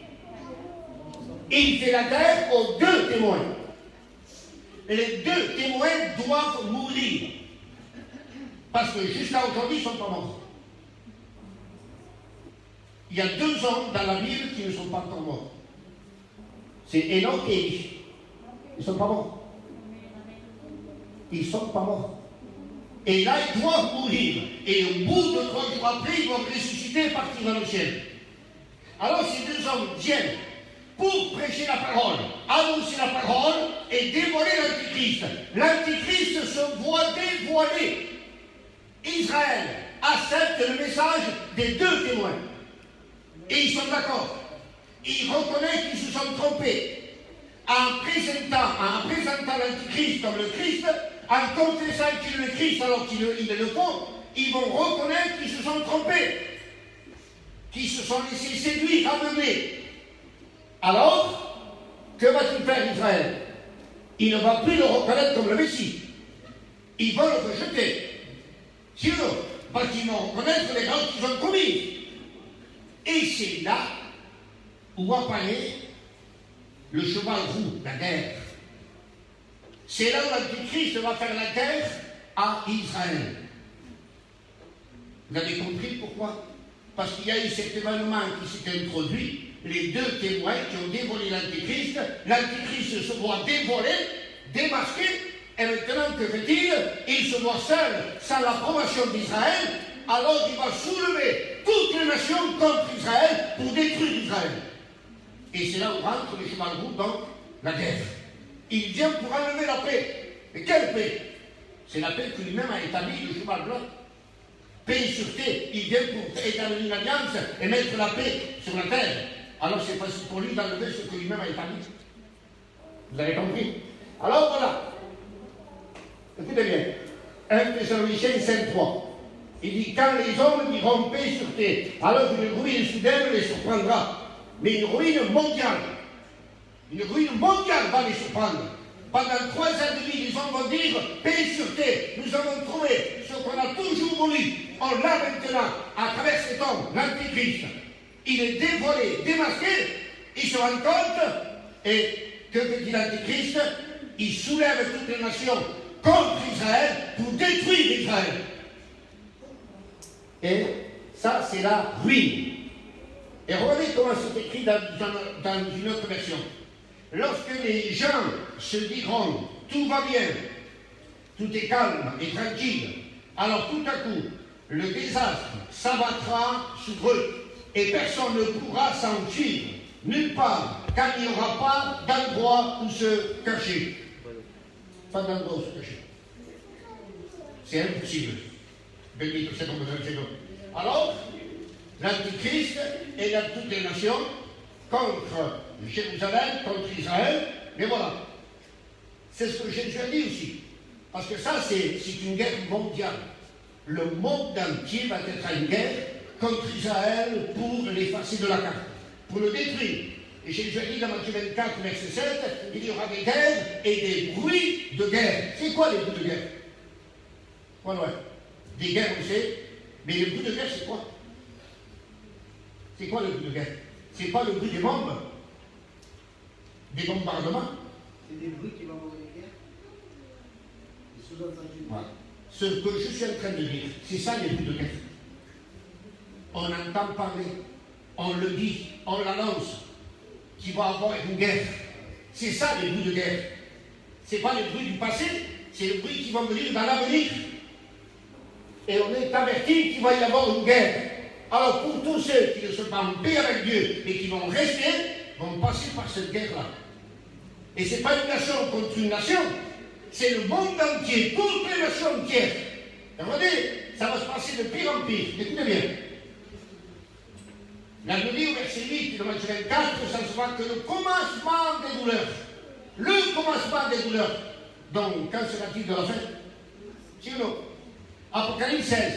Il fait la guerre aux 2 témoins. Les 2 témoins doivent mourir. Parce que jusqu'à aujourd'hui, ils ne sont pas morts. Il y a 2 hommes dans la Bible qui ne sont pas encore morts. C'est Enoch et Élie. Ils ne sont pas morts. Ils ne sont pas morts. Et là, ils doivent mourir. Et au bout de 3 jours après, ils vont ressusciter et partir dans le ciel. Alors ces 2 hommes viennent pour prêcher la parole, annoncer la parole et dévoiler l'Antichrist. L'Antichrist se voit dévoilé. Israël accepte le message des 2 témoins. Et ils sont d'accord. Ils reconnaissent qu'ils se sont trompés. En présentant l'Antichrist comme le Christ, en confessant qu'il est le Christ alors qu'ils le font, ils vont reconnaître qu'ils se sont trompés, qu'ils se sont laissés séduire, aveugler. Alors, que va-t-il faire Israël? Il ne va plus le reconnaître comme le Messie. Ils vont le rejeter. Sinon, parce qu'ils vont reconnaître les grâces qu'ils ont commises. Et c'est là où apparaît le cheval roux, la guerre. C'est là où l'Antichrist va faire la guerre à Israël. Vous avez compris pourquoi? Parce qu'il y a eu cet événement qui s'est introduit, les 2 témoins qui ont dévoilé l'Antichrist. L'Antichrist se voit dévoilé, démasqué, et maintenant que fait-il? Il se voit seul, sans l'approbation d'Israël, alors il va soulever toutes les nations contre Israël pour détruire Israël. Et c'est là où rentre le cheval roux dans la guerre. Il vient pour enlever la paix. Mais quelle paix? C'est la paix que lui-même a établie, le cheval blanc. Paix et sûreté. Il vient pour établir une alliance et mettre la paix sur la terre. Alors c'est facile pour lui d'enlever ce que lui-même a établi. Vous avez compris? Alors voilà. Écoutez bien. 1 Thessaloniciens 5:3. Il dit, quand les hommes diront paix et sûreté, alors une ruine soudaine les surprendra. Mais une ruine mondiale. Une ruine mondiale va les surprendre. Pendant 3 ans et demi, les hommes vont dire paix et sûreté. Nous avons trouvé ce qu'on a toujours voulu. On l'a maintenant à travers cet homme, l'Antichrist. Il est dévoilé, démasqué. Il se rend compte. Et que fait l'Antichrist? Il soulève toutes les nations contre Israël pour détruire Israël. Et ça, c'est la ruine. Et regardez comment c'est écrit dans une autre version. Lorsque les gens se diront tout va bien, tout est calme et tranquille, alors tout à coup, le désastre s'abattra sur eux et personne ne pourra s'enfuir nulle part, car il n'y aura pas d'endroit où se cacher. Pas d'endroit où se cacher. C'est impossible. Béni que c'est comme ça. Alors, l'Antichrist est dans toutes les nations contre Jérusalem, contre Israël, mais voilà. C'est ce que Jésus a dit aussi. Parce que ça, c'est une guerre mondiale. Le monde entier va être en guerre contre Israël pour l'effacer de la carte, pour le détruire. Et Jésus a dit dans Matthieu 24, verset 7, il y aura des guerres et des bruits de guerre. C'est quoi les bruits de guerre? Voilà, ouais. Des guerres, on sait, mais les bruits de guerre, c'est quoi? C'est quoi le bruit de guerre? C'est pas le bruit des bombes, des bombardements. C'est des bruits qui vont avoir des guerres. Voilà. Ce que je suis en train de dire, c'est ça les bruits de guerre. On entend parler, on le dit, on l'annonce, qu'il va y avoir une guerre. C'est ça les bruits de guerre. Ce n'est pas les bruits du passé, c'est les bruits qui vont venir dans l'avenir. Et on est averti qu'il va y avoir une guerre. Alors pour tous ceux qui ne sont pas en paix avec Dieu et qui vont rester, vont passer par cette guerre-là. Et ce n'est pas une nation contre une nation, c'est le monde entier, toutes les nations entières. Regardez, ça va se passer de pire en pire. Écoutez bien. La Bible dit au verset 8 de Matthieu 24, ça ne sera que le commencement des douleurs. Le commencement des douleurs. Donc, quand sera-t-il de la fin? Si ou non? Apocalypse 16,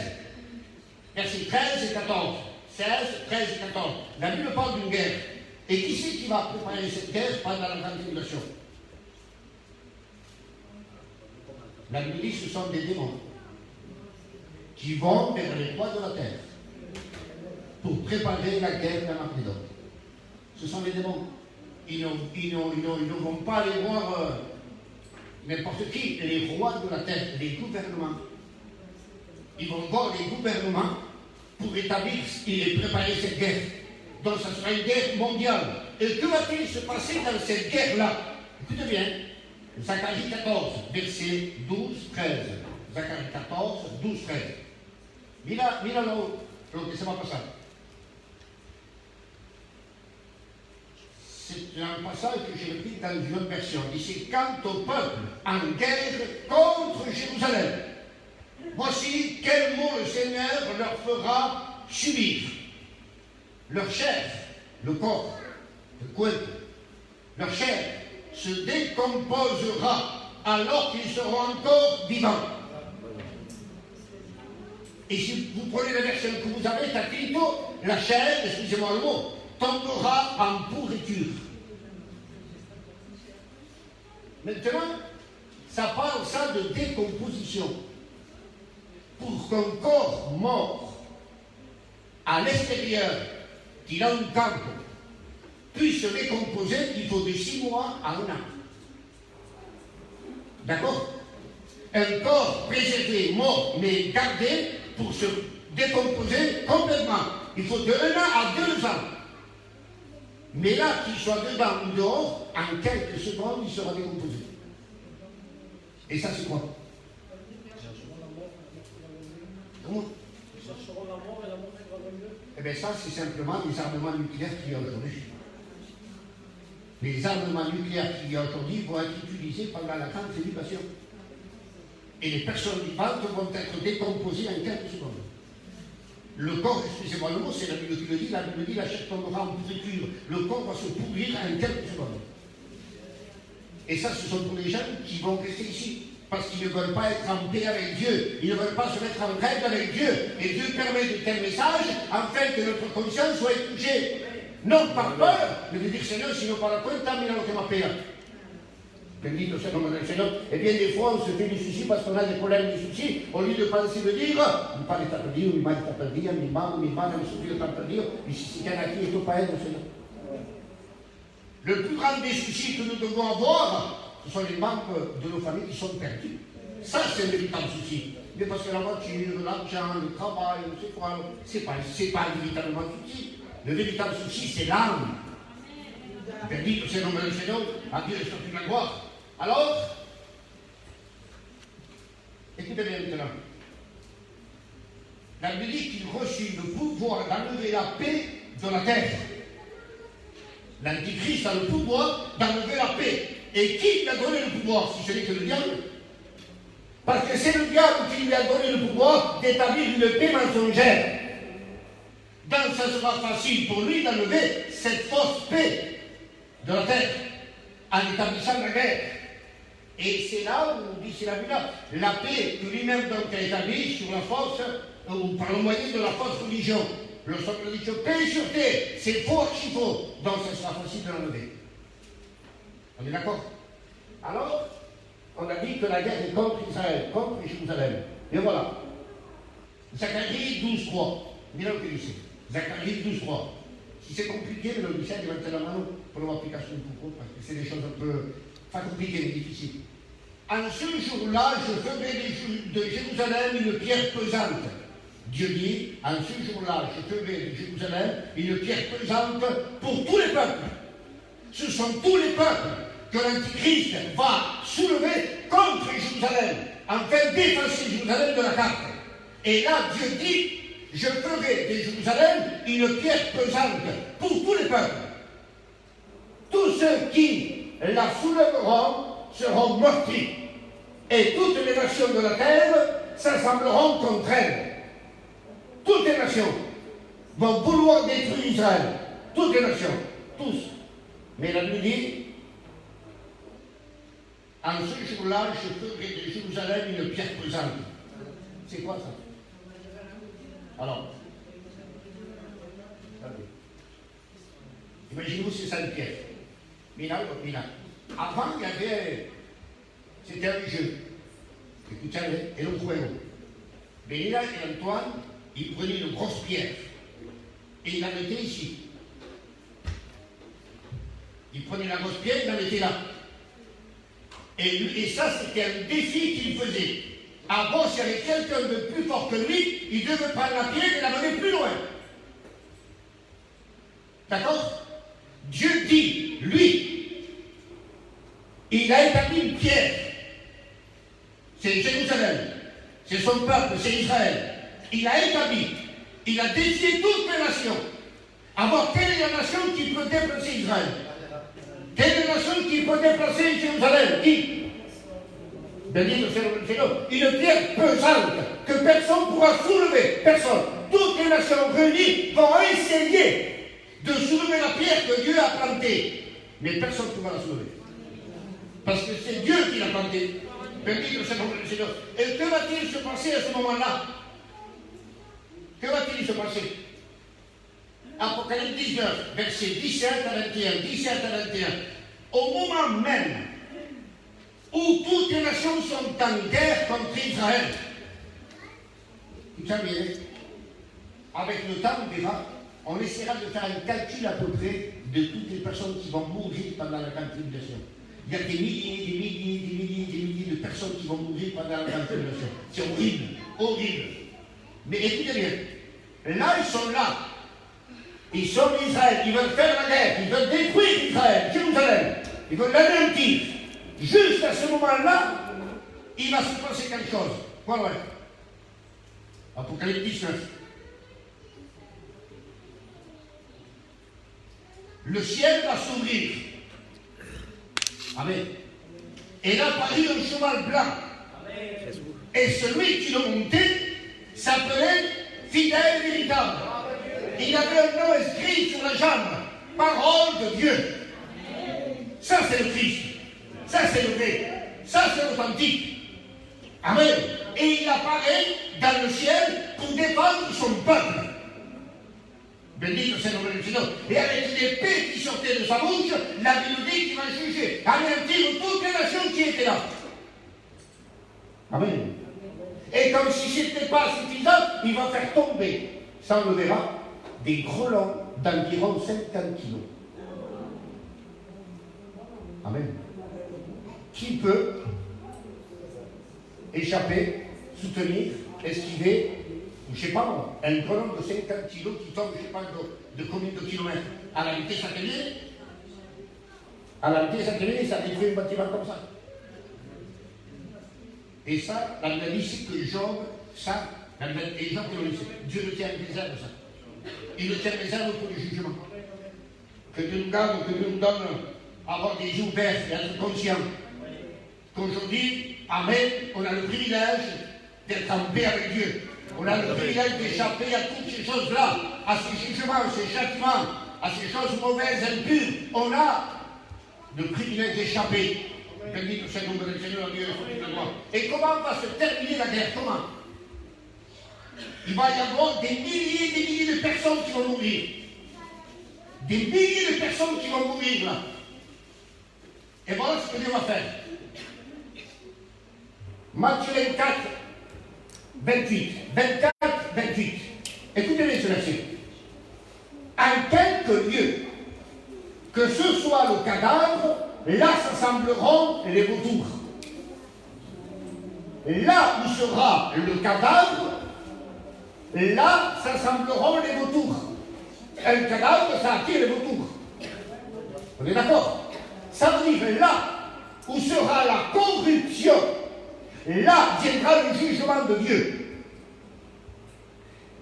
versets 13 et 14. 16, 13 et 14. La Bible parle d'une guerre. Et qui c'est qui va préparer cette guerre pendant la grande tribulation? La Bible dit que ce sont des démons qui vont vers les rois de la terre pour préparer la guerre d'Armageddon. Ce sont les démons. Ils ne vont pas aller voir n'importe qui, les rois de la terre, les gouvernements. Ils vont voir les gouvernements pour établir et préparer cette guerre. Donc ça sera une guerre mondiale. Et que va-t-il se passer dans cette guerre-là? Écoutez bien, Zacharie 14, verset 12, 13. Zacharie 14, 12, 13. Mira lo que se va a pasar. C'est un passage que j'ai pris dans une autre version. Il dit, quant au peuple en guerre contre Jérusalem, voici quel mot le Seigneur leur fera subir. Leur chair, le corps, le cuerpo, leur chair se décomposera alors qu'ils seront encore vivants. Et si vous prenez la version que vous avez, Taclito, la chair, excusez-moi le mot, tombera en pourriture. Maintenant, ça parle ça de décomposition. Pour qu'un corps mort à l'extérieur, qu'il a un camp, puisse se décomposer, il faut de 6 mois à 1 an. D'accord? Un corps préservé, mort, mais gardé pour se décomposer complètement. Il faut de 1 an à 2 ans. Mais là, qu'il soit dedans ou dehors, en quelques secondes, il sera décomposé. Et ça, c'est quoi? Comment? Eh bien, ça, c'est simplement les armements nucléaires qu'il y a aujourd'hui. Les armements nucléaires qu'il y a aujourd'hui vont être utilisés pendant la grande tribulation. Et les personnes vivantes vont être décomposées en quelques secondes. Le corps, excusez-moi le mot, c'est la Bible qui le dit, la Bible dit la chair tombera en pourriture. Le corps va se pourrir en quelques secondes. Et ça, ce sont pour les gens qui vont rester ici. Parce qu'ils ne veulent pas être en paix avec Dieu. Ils ne veulent pas se mettre en règle avec Dieu. Et Dieu permet de tels messages afin que notre conscience soit touchée. Non par peur, mais de dire Seigneur, sinon par la cuenta, mira lo que m'appelle. Bendito sea le nom du Seigneur. Et bien des fois, on se fait des soucis parce qu'on a des problèmes, des soucis. Au lieu de penser de dire, mi padre está perdido, mi madre está perdida, mi hermano, mi hermana, mi sobrino está perdido. Et si quelqu'un a qui est tout pareil, le Seigneur. Le plus grand des soucis que nous devons avoir, ce sont les membres de nos familles qui sont perdus. Ça, c'est un véritable souci. Mais parce que la voiture, l'argent, le travail, je ne sais quoi, c'est pas véritablement un souci. Le véritable souci, c'est l'âme. Bendito sea le nom du Seigneur, à Dieu soit toute la gloire. Alors, écoutez bien maintenant. La Bible dit qu'il reçut le pouvoir d'enlever la paix de la terre. L'Antichrist a le pouvoir d'enlever la paix. Et qui lui a donné le pouvoir, si ce n'est que le diable? Parce que c'est le diable qui lui a donné le pouvoir d'établir une paix mensongère. Donc ça sera facile pour lui d'enlever cette fausse paix de la terre en établissant la guerre. Et c'est là où dit, c'est la Bible, la paix que lui-même donc a établie sur la force, ou par le moyen de la fausse religion. Le socle dit que paix sur terre, c'est faux, archi faux. Donc ça sera facile de l'enlever. On est d'accord? Alors, on a dit que la guerre est contre Israël, contre Jérusalem. Et voilà. Zacharie 12.3. Mira lo que dice. Zacharie 12.3. Si c'est compliqué, me lo dice, levante la mano, pruebo application un poco, parce que c'est des choses un peu, pas compliquées mais difficiles. En ce jour-là, je ferai de Jérusalem une pierre pesante. Dieu dit, en ce jour-là, je ferai de Jérusalem une pierre pesante pour tous les peuples. Ce sont tous les peuples que l'Antichrist va soulever contre Jérusalem, afin d'effacer Jérusalem de la carte. Et là, Dieu dit, je ferai de Jérusalem une pierre pesante pour tous les peuples. Tous ceux qui la soulèveront seront meurtris. Et toutes les nations de la terre s'assembleront contre elle. Toutes les nations vont vouloir détruire Israël. Toutes les nations. Tous. Mais la Bible dit, en ce jour-là, je ferai de Jérusalem une pierre pesante. C'est quoi ça? Alors, imaginez-vous c'est ça une pierre. Mina. Avant, il y avait, c'était un jeu. Écoutez, et le juego. Benina et Antoine, ils prenaient une grosse pierre et ils la mettaient ici. Ils prenaient la grosse pierre et ils la mettaient là. Et ça, c'était un défi qu'il faisait. Avant, s'il y avait quelqu'un de plus fort que lui, il devait prendre la pierre et la mener plus loin. D'accord? Dieu dit, lui, il a établi une pierre. C'est Jérusalem. C'est son peuple, c'est Israël. Il a établi, il a défié toutes les nations. Alors, quelle est la nation qui peut déplacer Israël? Quelle est la nation qui peut déplacer Jérusalem? Qui? Bendito sea le Seigneur. Une pierre pesante que personne ne pourra soulever. Personne. Toutes les nations réunies vont essayer de soulever la pierre que Dieu a plantée. Mais personne ne pourra la soulever. Parce que c'est Dieu qui l'a plantée. Bendito sea le Seigneur. Et que va-t-il se passer à ce moment-là? Que va-t-il se passer? Apocalypse 19, versets 17 à 21, 17 à 21. Au moment même où toutes les nations sont en guerre contre Israël, vous savez, avec le temps, on verra, on essaiera de faire un calcul à peu près de toutes les personnes qui vont mourir pendant la grande tribulation. Il y a des milliers de personnes qui vont mourir pendant la grande tribulation. C'est horrible, horrible. Mais écoutez bien, là, ils sont là. Ils sont Israël, ils veulent faire la guerre, ils veulent détruire Israël, Jérusalem, ils veulent l'anéantir. Juste à ce moment-là, il va se passer quelque chose. Voilà. Apocalypse 19. Le ciel va s'ouvrir. Amen. Et là parut un cheval blanc. Et celui qui le montait s'appelait Fidèle et Véritable. Il avait un nom inscrit sur la jambe. Parole de Dieu. Ça, c'est le Christ. Ça, c'est le vrai. Ça, c'est l'authentique. Amen. Et il apparaît dans le ciel pour défendre son peuple. Bendito sea le nom du Seigneur. Et avec une épée qui sortait de sa bouche, la Bible dit qu'il va juger, anéantir toutes les nations qui étaient là. Amen. Et comme si ce n'était pas suffisant, il va faire tomber, ça on le verra, des grelons d'environ 50 kilos. Amen. Qui peut échapper, soutenir, esquiver, je ne sais pas, un grelon de 50 kilos qui tombe, je ne sais pas de combien de kilomètres, à la vitesse atténuée? À la vitesse atténuée, ça détruit un bâtiment comme ça. Et ça, la Bible dit, c'est que Job, ça, les gens qui l'ont laissé, Dieu le tient en réserve, ça. Il le tient en réserve pour le jugement. Que Dieu nous garde, que Dieu nous donne avoir des yeux ouverts et être conscients. Qu'aujourd'hui, Amen, on a le privilège d'être en paix avec Dieu. On a le privilège d'échapper à toutes ces choses-là, à ces jugements, à ces châtiments, à ces choses mauvaises, impures. On a le privilège d'échapper. Bendito sea el nombre del Señor, Dieu est la gloire. Et comment va se terminer la guerre? Comment? Il va y avoir des milliers de personnes qui vont mourir. Des milliers de personnes qui vont mourir là. Et voilà ce que Dieu va faire. Matthieu 24, 28. 24, 28. Écoutez-les ce verset. En quelque lieu, que ce soit le cadavre, là s'assembleront les vautours. là où sera le cadavre, là s'assembleront les vautours. Un cadavre, ça attire les vautours. On est d'accord? Ça veut dire là où sera la corruption, là viendra le jugement de Dieu.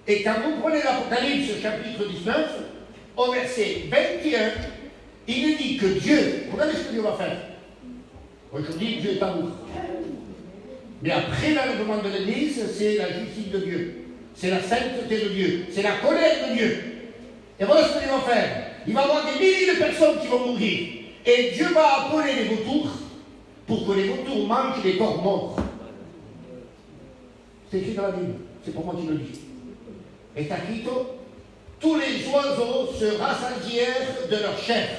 Et quand vous prenez l'Apocalypse chapitre 19, au verset 21, il est dit que Dieu, regardez ce que Dieu va faire. Aujourd'hui, Dieu est amour. Mais après l'enlèvement de l'Église, c'est la justice de Dieu. C'est la sainteté de Dieu. C'est la colère de Dieu. Et voilà ce qu'il va faire. Il va y avoir des milliers de personnes qui vont mourir. Et Dieu va appeler les vautours pour que les vautours mangent les corps morts. C'est écrit dans la Bible. C'est pour moi qui le dis. Et Taquito, tous les oiseaux se rassasièrent de leur chair.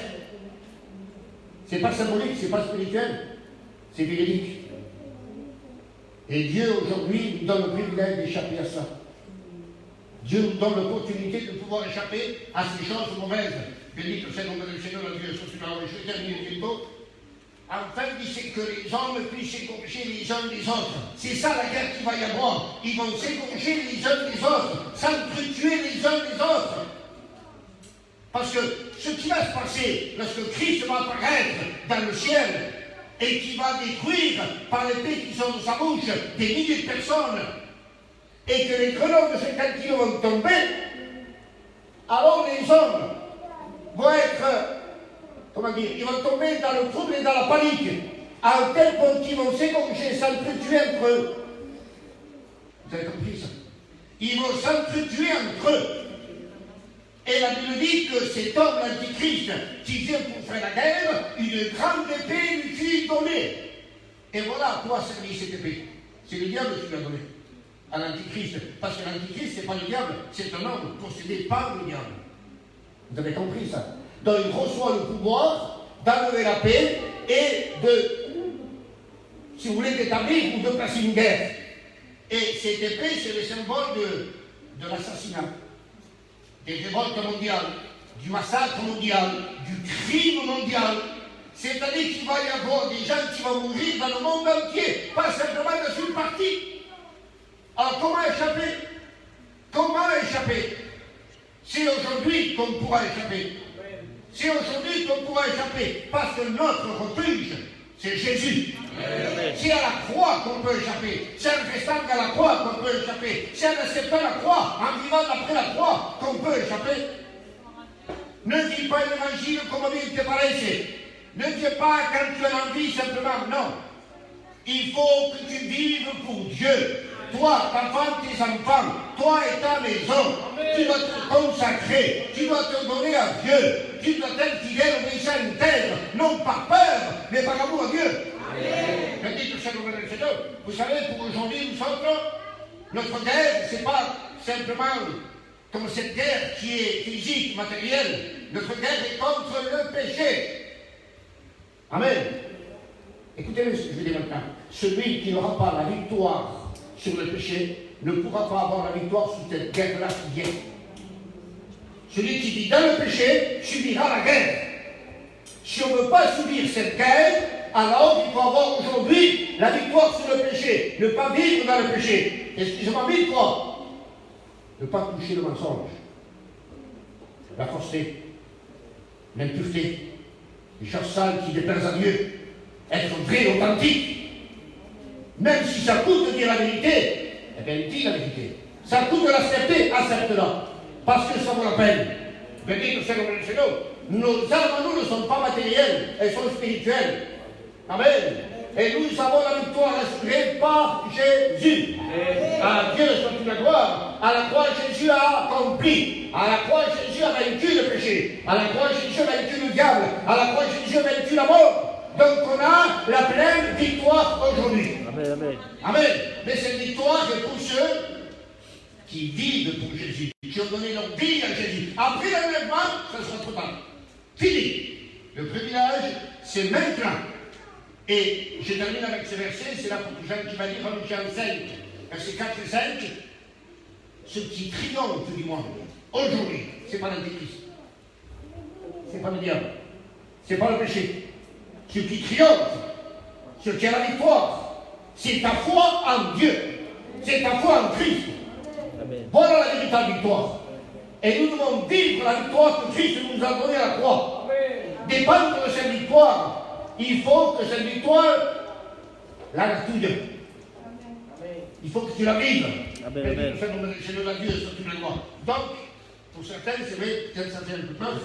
C'est pas symbolique, c'est pas spirituel, c'est véridique. Et Dieu aujourd'hui nous donne le privilège d'échapper à ça. Dieu nous donne l'opportunité de pouvoir échapper à ces choses mauvaises. Béni que c'est le nom du Seigneur, Dieu, sur ce moment, je termine bientôt. Afin que les hommes puissent s'égorger les uns les autres. C'est ça la guerre qu'il va y avoir. Ils vont s'égorger les uns les autres, s'entretuer les uns les autres. Parce que ce qui va se passer lorsque Christ va apparaître dans le ciel et qui va détruire par l'épée qui sort de sa bouche des milliers de personnes et que les grenouilles de 50 kilos vont tomber, alors les hommes vont être, comment dire, ils vont tomber dans le trouble et dans la panique, à un tel point qu'ils vont s'égorger, s'entretuer entre eux. Vous avez compris ça? Ils vont s'entretuer entre eux. Et la Bible dit que cet homme, l'Antichrist, qui vient pour faire la guerre, une grande épée lui fut donnée. Et voilà à quoi servit cette épée. C'est le diable qui l'a donnée à l'Antichrist. Parce que l'Antichrist, ce n'est pas le diable, c'est un homme possédé par le diable. Vous avez compris ça? Donc il reçoit le pouvoir d'enlever la paix et de, si vous voulez, d'établir ou de placer une guerre. Et cette épée, c'est le symbole de l'assassinat, des révoltes mondiales, du massacre mondial, du crime mondial. C'est-à-dire qu'il va y avoir des gens qui vont mourir dans le monde entier, pas simplement dans une partie. Alors comment échapper? Comment échapper? C'est aujourd'hui qu'on pourra échapper. C'est aujourd'hui qu'on pourra échapper, parce que notre refuge, c'est Jésus. C'est à la croix qu'on peut échapper. C'est en restant à la croix qu'on peut échapper. C'est en acceptant la croix, en vivant après la croix, qu'on peut échapper. Ne dis pas l'évangile comme il te paraissait. Ne dis pas quand tu as envie simplement, non. Il faut que tu vives pour Dieu. Toi, ta femme, tes enfants, toi et ta maison, tu dois te consacrer, tu dois te donner à Dieu, tu dois être fidèle, obéissant, intègre, non par peur, mais par amour à Dieu. Je dis que c'est le Seigneur. Vous savez, pour aujourd'hui, nous autres, notre guerre, c'est pas simplement comme cette guerre qui est physique, matérielle. Notre guerre est contre le péché. Amen. Écoutez-le ce que je vais dire maintenant. Celui qui n'aura pas la victoire sur le péché ne pourra pas avoir la victoire sur cette guerre-là qui vient. Celui qui vit dans le péché subira la guerre. Si on ne veut pas subir cette guerre, alors il faut avoir aujourd'hui la victoire sur le péché. Ne pas vivre dans le péché. Excusez-moi, mille fois. Ne pas toucher le mensonge, la fausseté, l'impureté, les choses sales qui déplaisent à Dieu. Être vrai, authentique. Même si ça coûte de dire la vérité, eh bien, dis la vérité. Ça coûte de l'accepter, accepte-la. Parce que ça vaut la peine. Béni que c'est le Seigneur. Nos armes, nous, ne sont pas matérielles, elles sont spirituelles. Amen. Et nous avons la victoire assurée par Jésus. À Dieu soit la gloire. À la croix, Jésus a accompli. À la croix, Jésus a vaincu le péché. À la croix, Jésus a vaincu le diable. À la croix, Jésus a vaincu la mort. Donc on a la pleine victoire aujourd'hui. Amen, amen. Amen. Mais cette victoire est pour ceux qui vivent pour Jésus, qui ont donné leur vie à Jésus. Après l'enlèvement, ça sera trop tard. Fini. Le privilège, c'est maintenant. Et je termine avec ce verset, c'est l'apôtre Jean qui va dire en Jean 5, versets 4 et 5, ce qui triomphe du monde, aujourd'hui, c'est pas l'Antéchrist, c'est pas le diable, c'est pas le péché. Ce qui triomphe, ce qui a la victoire, C'est ta foi en Dieu. C'est ta foi en Christ. Amen. Voilà la véritable victoire. Et nous devons vivre la victoire que Christ nous a donnée à la croix. Dépendre de cette victoire, il faut que cette victoire la garde. Il faut que tu la vives. Amen, amen. C'est de la Dieu sur tous les lois. Donc, pour certains, c'est vrai, peut-être ça fait un peu peur,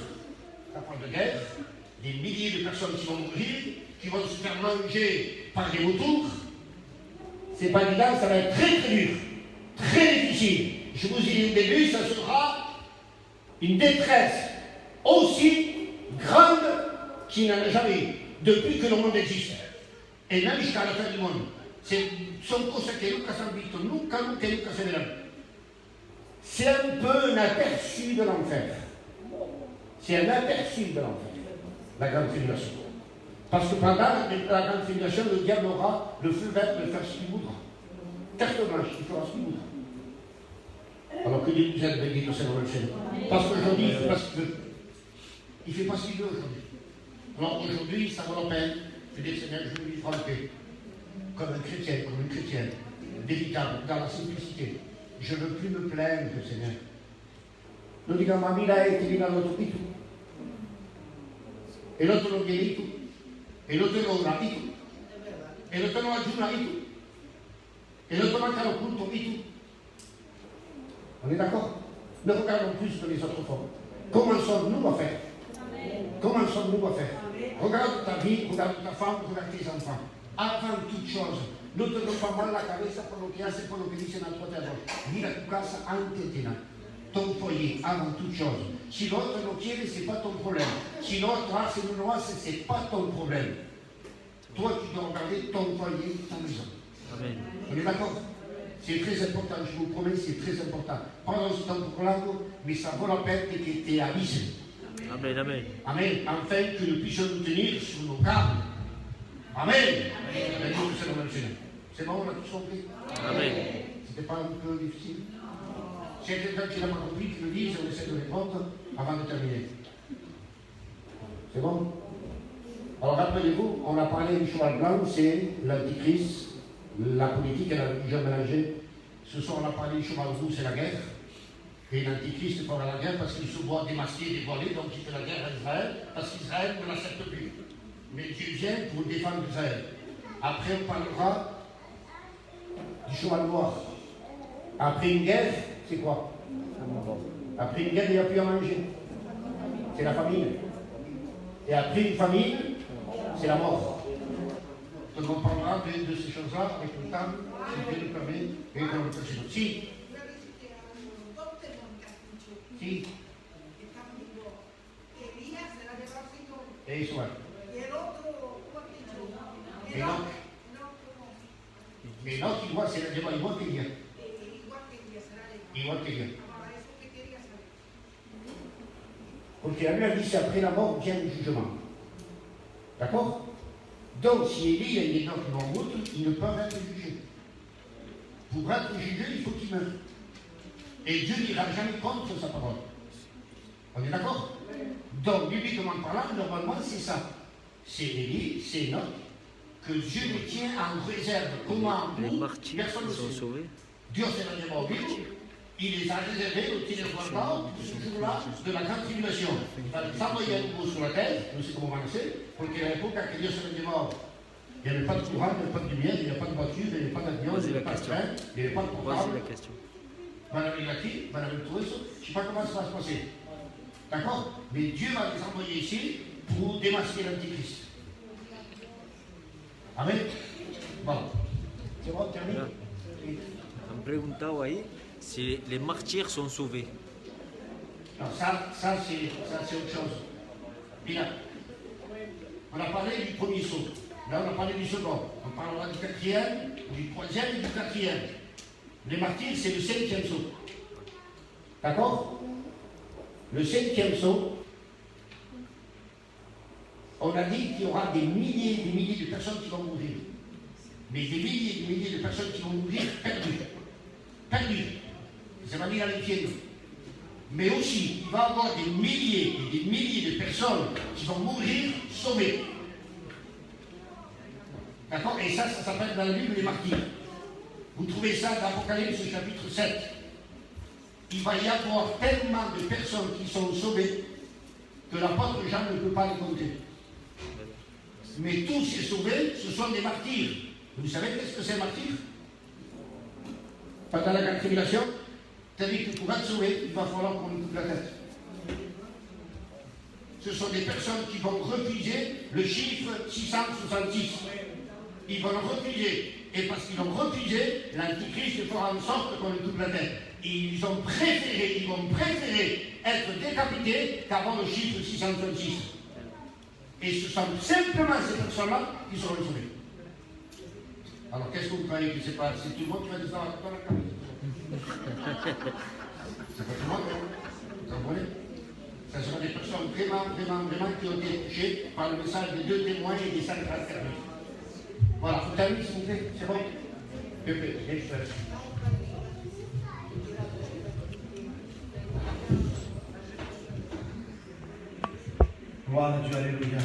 la fin de guerre, des milliers de personnes qui vont mourir, qui vont se faire manger par des vautours. C'est pas évident, ça va être très très dur, très difficile. Je vous ai dit au début, ça sera une détresse aussi grande qu'il n'y en a jamais eu, depuis que le monde existe. E même jusqu'à la fin du monde. Sono cose che Luca ha visto, nunca se vedranno. C'est un peu un aperçu de l'enfer. C'est un aperçu de l'enfer, la grande tribulation. Parce que pendant la grande tribulation, le diable aura le feu vert de faire ce qu'il voudra. Carte blanche, il fera ce qu'il voudra. Alors que Dieu nous aide, béni au Seigneur le Seigneur. Parce qu'aujourd'hui, il ne fait pas ce qu'il veut. Il ne fait pas ce qu'il veut aujourd'hui. Alors aujourd'hui, ça vaut la peine de dire, Seigneur, je veux vivre en paix. Comme un chrétien, comme une chrétienne, véritable, dans la simplicité. Je ne veux plus me plaindre, Seigneur. Nous disons, mamma là été lì all'autopito. E l'autre l'ho guarito. E l'autre l'ho rapito. E l'autre l'ho aggiunto. Et l'autre manque le culto et tout. On est d'accord? Ne regardons plus que les autres formes. Comment sommes-nous à faire? Comment sommes-nous à faire? Regarde ta vie, regarde ta femme, regarde tes enfants. Avant toute chose, no te lo fa mal la cabeza por lo que hace, por lo que dicen al alrededor. Mira tu casa antes de nada. Ton foyer avant toute chose. Si l'autre no quiere, c'est pas ton problème. Si l'autre hace ou non hace, c'est pas ton problème. Toi, tu dois regarder ton foyer, ta maison. Amen. On est d'accord? C'est très important, je vous promets, c'est très important. Pendant ce temps pour l'angle, mais ça vaut la peine que tu t'es avisé. Amen, amen. Amen. Afin que nous puissions nous tenir sur nos câbles. Amen. C'est bon, on a tous compris? Amen. C'était pas un peu difficile? S'il y a quelqu'un qui n'a pas compris, qui le dise, on essaie de répondre avant de terminer. C'est bon? Alors rappelez-vous, on a parlé du cheval blanc, c'est l'antichrist, la politique et la religion mélangée. Ce soir, on a parlé du cheval rouge, c'est la guerre. Et l'antichrist fera la guerre parce qu'il se voit démasqué, dévoilé, donc il fait la guerre à Israël, parce qu'Israël ne l'accepte plus. Mais Dieu vient pour défendre Israël. Après, on parlera du cheval noir. Après une guerre, c'est quoi? Après une guerre, il n'y a plus à manger. C'est la famine. Et après une famine, c'est la mort. Donc on parlera de ces choses-là avec le temps, si Dieu le permet, et dans le prochain. Si. Si. Et Israël. Mais non, tu vois, c'est le débat igual que hier. Igual que hier. Parce que la Bible dit c'est après la mort vient le jugement. D'accord? Donc, si Élie et les gens qui vont mourir, ils ne peuvent être jugés. Pour être jugé, il faut qu'ils meurent. Et Dieu n'ira jamais contre sa parole. On est d'accord? Donc, bibliquement parlant, normalement, c'est ça. C'est Élie, c'est Enoch, que Dieu les tient en réserve. Comment? Les martyrs sont sauvés. Dieu s'est rendu mobile. Il les a réservés au téléphone de ce jour-là de la grande tribulation. Il va les envoyer à nouveau sur la terre, nous savons comment on sait, pour qu'à l'époque, quand Dieu s'est rendu mort, il n'y avait pas de courant, il n'y avait pas de lumière, il n'y avait pas de voiture, il n'y avait pas d'avion, il n'y avait pas de train, il n'y avait pas de Voici portable. la question. Madame Ilaki, Madame Tourisme, je ne sais pas comment ça va se passer. D'accord? Mais Dieu va les envoyer ici pour démasquer l'Antichrist. Amen? Bon. C'est bon, terminé? On me preguntaba ahí si les martyrs sont sauvés. Non, ça c'est autre chose. Bien. On a parlé du premier saut. Là, on a parlé du second. On parlera du quatrième, du troisième et du quatrième. Les martyrs, c'est le cinquième saut. D'accord? Le cinquième saut, on a dit qu'il y aura des milliers et des milliers de personnes qui vont mourir. Mais des milliers et des milliers de personnes qui vont mourir perdues. Perdues. Ça va dire à l'étienne. Mais aussi, il va y avoir des milliers et des milliers de personnes qui vont mourir sauvées. D'accord? Et ça s'appelle dans la Bible les martyrs. Vous trouvez ça dans l'Apocalypse chapitre 7. Il va y avoir tellement de personnes qui sont sauvées que l'apôtre Jean ne peut pas les compter. Mais tous ces sauvés, ce sont des martyrs. Vous savez qu'est-ce que c'est un martyr? Pendant la grande tribulation, c'est-à-dire que pour être sauvé, il va falloir qu'on nous coupe la tête. Ce sont des personnes qui vont refuser le chiffre 666. Ils vont le refuser. Et parce qu'ils l'ont refusé, l'Antichrist fera en sorte qu'on lui coupe la tête. Et ils vont préférer être décapités qu'avoir le chiffre 666. Et ce sont simplement ces personnes-là qui seront sauvées. Alors qu'est-ce que vous croyez que c'est pas? C'est tout le monde qui va dire ça dans la camille. C'est pas tout le monde, hein? Vous comprenez? Ce sont des personnes vraiment qui ont été touchées par le message des deux témoins et des 5 services. Voilà, vous terminez s'il vous plaît, c'est bon? Gloire à Dieu, alléluia.